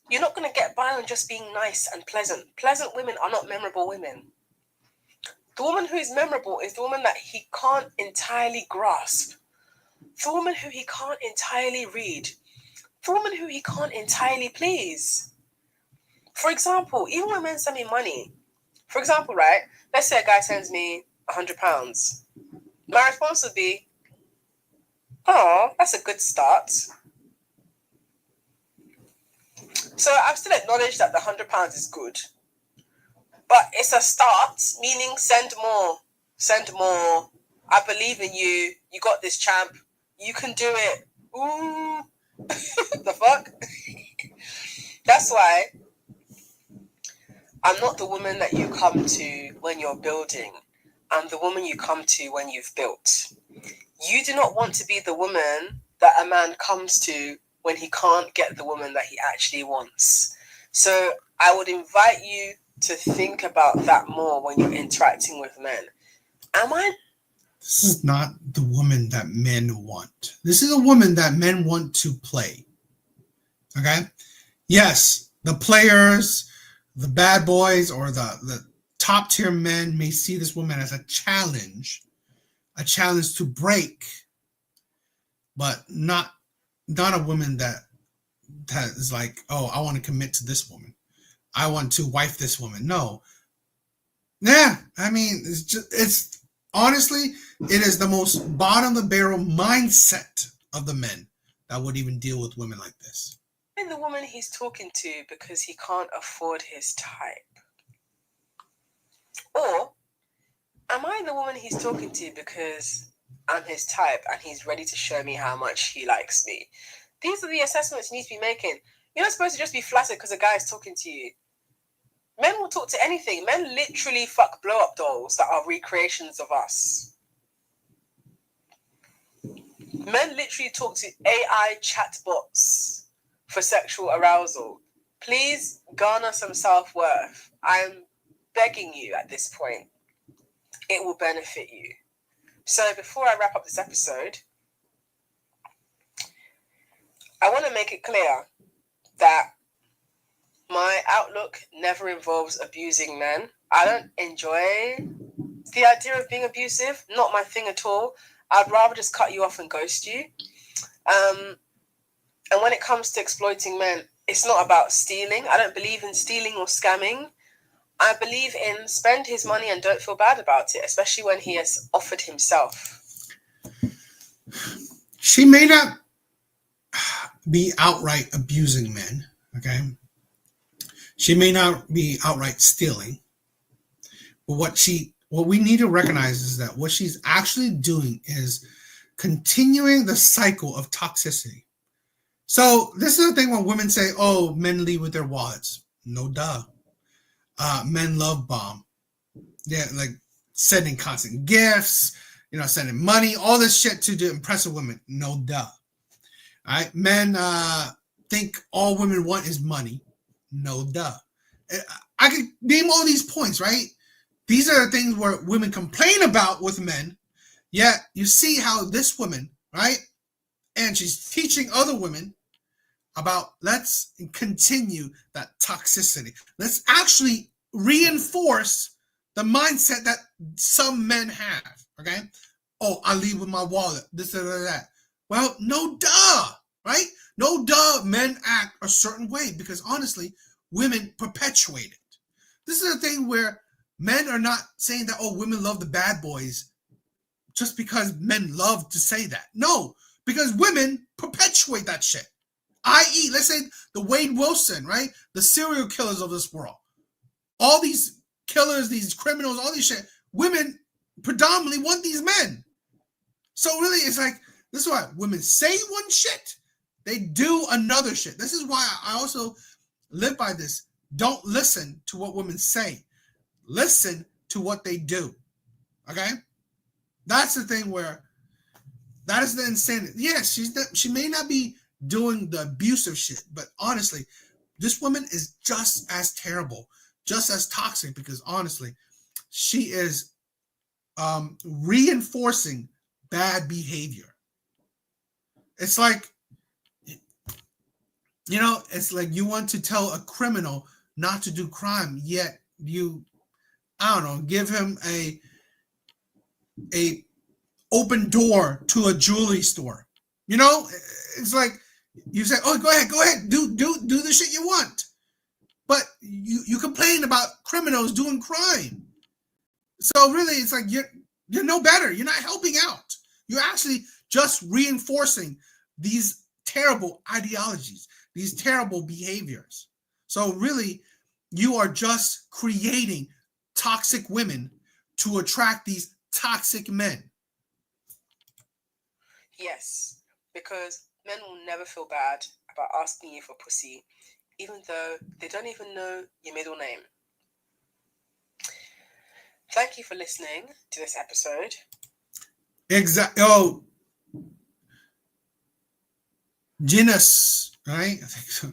You're not going to get by on just being nice and pleasant. Pleasant women are not memorable women. The woman who is memorable is the woman that he can't entirely grasp. The woman who he can't entirely read. The woman who he can't entirely please. For example, even when men send me money, for example, right, let's say a guy sends me £100. My response would be, Oh, that's a good start. So I've still acknowledged that the £100 is good, but it's a start, meaning send more. Send more. I believe in you. You got this, champ. You can do it. Ooh. The fuck? That's why I'm not the woman that you come to when you're building. I'm the woman you come to when you've built. You do not want to be the woman that a man comes to when he can't get the woman that he actually wants. So I would invite you to think about that more when you're interacting with men. This is not the woman that men want. This is a woman that men want to play. Okay? Yes, the players, the bad boys, or the top tier men may see this woman as a challenge to break, but not a woman that is like, oh, I want to commit to this woman. I want to wife this woman. No. Yeah, I mean, it's honestly, it is the most bottom of the barrel mindset of the men that would even deal with women like this. And the woman he's talking to because he can't afford his type? Or am I the woman he's talking to because I'm his type and he's ready to show me how much he likes me? These are the assessments you need to be making. You're not supposed to just be flattered because a guy is talking to you. Men will talk to anything. Men literally fuck blow-up dolls that are recreations of us. Men literally talk to AI chatbots for sexual arousal. Please garner some self-worth. I'm begging you at this point. It will benefit you. So before I wrap up this episode, I want to make it clear that my outlook never involves abusing men. I don't enjoy the idea of being abusive. Not my thing at all. I'd rather just cut you off and ghost you. And when it comes to exploiting men, it's not about stealing. I don't believe in stealing or scamming. I believe in spend his money and don't feel bad about it, especially when he has offered himself. She may not be outright abusing men, okay? She may not be outright stealing. But what we need to recognize is that what she's actually doing is continuing the cycle of toxicity. So this is the thing when women say, oh, men lead with their wallets. No duh. Men love bomb. Yeah, like sending constant gifts, sending money, all this shit to impress a woman. No duh. All right. Men think all women want is money. No duh. I could name all these points, right? These are the things where women complain about with men. Yet you see how this woman, right? And she's teaching other women about let's continue that toxicity. Let's actually reinforce the mindset that some men have, okay? Oh, I leave with my wallet, this or that. Well, no duh, right? No duh, men act a certain way because honestly, women perpetuate it. This is a thing where men are not saying that, oh, women love the bad boys just because men love to say that. No, because women perpetuate that shit. I.e., let's say the Wade Wilson, right? The serial killers of this world. All these killers, these criminals, all these shit. Women predominantly want these men. So really, it's like, this is why women say one shit, they do another shit. This is why I also live by this. Don't listen to what women say. Listen to what they do. Okay? That's the thing where, that is the insanity. Yes, she may not be doing the abusive shit, but honestly, this woman is just as terrible, just as toxic, because honestly, she is reinforcing bad behavior. It's like, it's like you want to tell a criminal not to do crime, yet you, I don't know, give him a open door to a jewelry store. It's like you say, oh, go ahead, do the shit you want. But you complain about criminals doing crime. So really, it's like you're no better. You're not helping out. You're actually just reinforcing these terrible ideologies, these terrible behaviors. So really, you are just creating toxic women to attract these toxic men. Yes, because men will never feel bad about asking you for pussy, even though they don't even know your middle name. Thank you for listening to this episode. Exactly. Oh, Genus, right? I think so.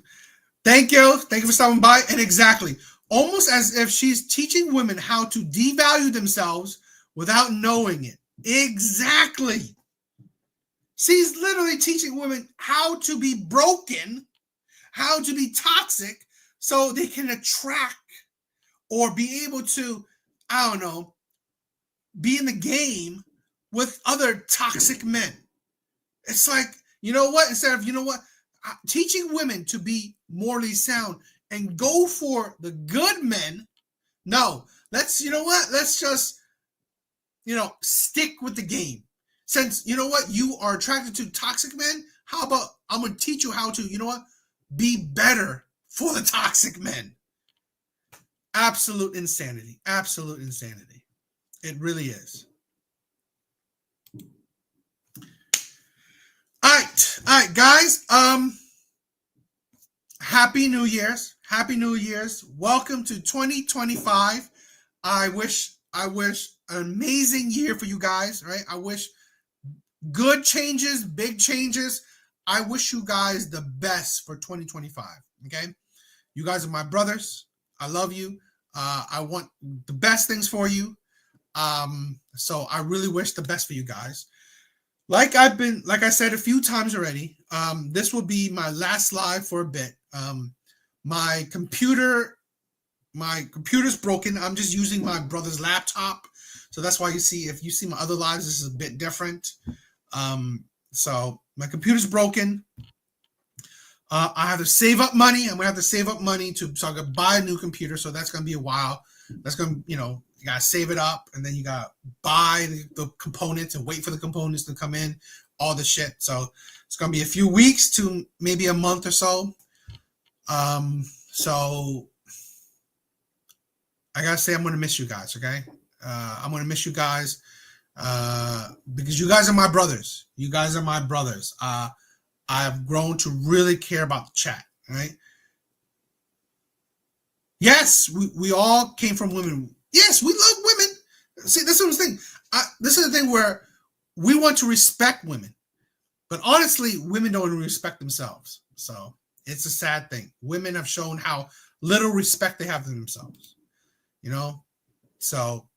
Thank you for stopping by. And exactly, almost as if she's teaching women how to devalue themselves without knowing it. Exactly. She's literally teaching women how to be broken, how to be toxic, so they can attract or be able to, I don't know, be in the game with other toxic men. It's like, you know what? Instead of, you know what? Teaching women to be morally sound and go for the good men. No, let's, you know what? Let's just, stick with the game. Since, you know what? You are attracted to toxic men. How about I'm going to teach you how to, you know what? Be better for the toxic men. Absolute insanity. Absolute insanity. It really is. All right, guys. Happy New Year's. Happy New Year's. Welcome to 2025. I wish an amazing year for you guys, right? I wish good changes, big changes. I wish you guys the best for 2025. Okay? You guys are my brothers. I love you. I want the best things for you. So I really wish the best for you guys. Like I said a few times already, this will be my last live for a bit. My computer's broken. I'm just using my brother's laptop. So that's why if you see my other lives, this is a bit different. So my computer's broken. I have to save up money. I'm gonna have to save up money so I can buy a new computer. So that's gonna be a while. That's gonna, you gotta save it up, and then you gotta buy the components and wait for the components to come in, all the shit. So it's gonna be a few weeks to maybe a month or so. So I gotta say I'm gonna miss you guys. Okay, I'm gonna miss you guys because you guys are my brothers. You guys are my brothers. I've grown to really care about the chat, right? Yes, we all came from women. Yes, we love women. See, this is the thing. This is the thing where we want to respect women. But honestly, women don't respect themselves. So it's a sad thing. Women have shown how little respect they have for themselves. So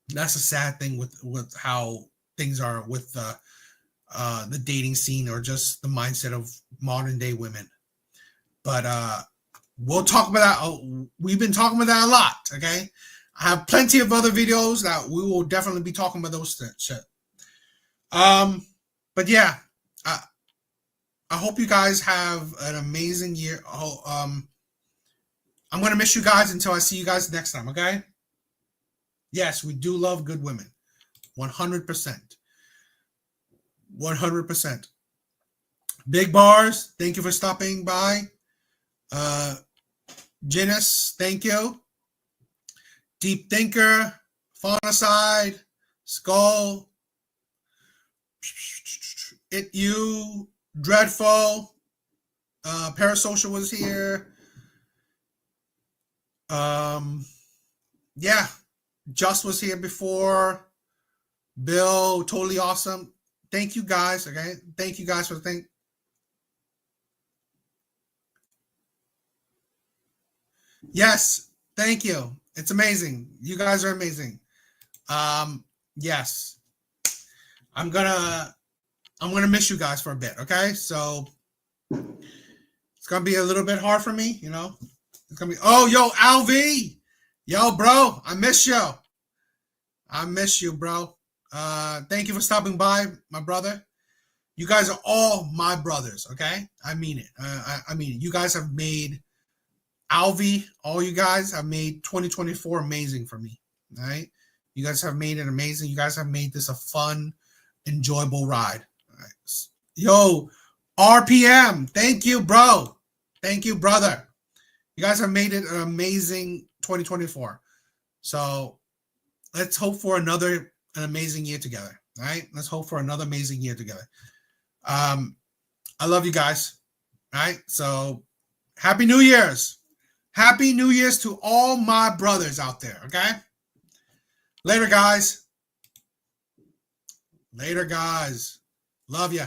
that's a sad thing with how things are with the dating scene or just the mindset of modern day women. But we'll talk about that. We've been talking about that a lot. Okay, I have plenty of other videos that we will definitely be talking about those shit. But yeah, I hope you guys have an amazing year. I'm gonna miss you guys until I see you guys next time. Okay. Yes, we do love good women. 100%. 100%. Big Bars, thank you for stopping by. Genus, thank you. Deep Thinker, Faunacide, Skull, It You, Dreadful, Parasocial was here. Yeah, Just was here before. Bill, totally awesome. Thank you guys. Okay, thank you guys for the thing. Yes, thank you. It's amazing. You guys are amazing. Yes, I'm gonna miss you guys for a bit. Okay, so it's gonna be a little bit hard for me. It's gonna be. Oh, yo, Alv, yo, bro, I miss you. I miss you, bro. Thank you for stopping by, my brother. You guys are all my brothers, okay? I mean it. I mean it. You guys have made Alvi, all you guys have made 2024 amazing for me, all right? You guys have made it amazing. You guys have made this a fun enjoyable ride. All right. Yo, RPM, thank you, bro. Thank you, brother. You guys have made it an amazing 2024. So let's hope for an amazing year together. All right. Let's hope for another amazing year together. I love you guys. All right. So Happy New Year's. Happy New Year's to all my brothers out there. Okay. Later, guys. Later, guys. Love ya.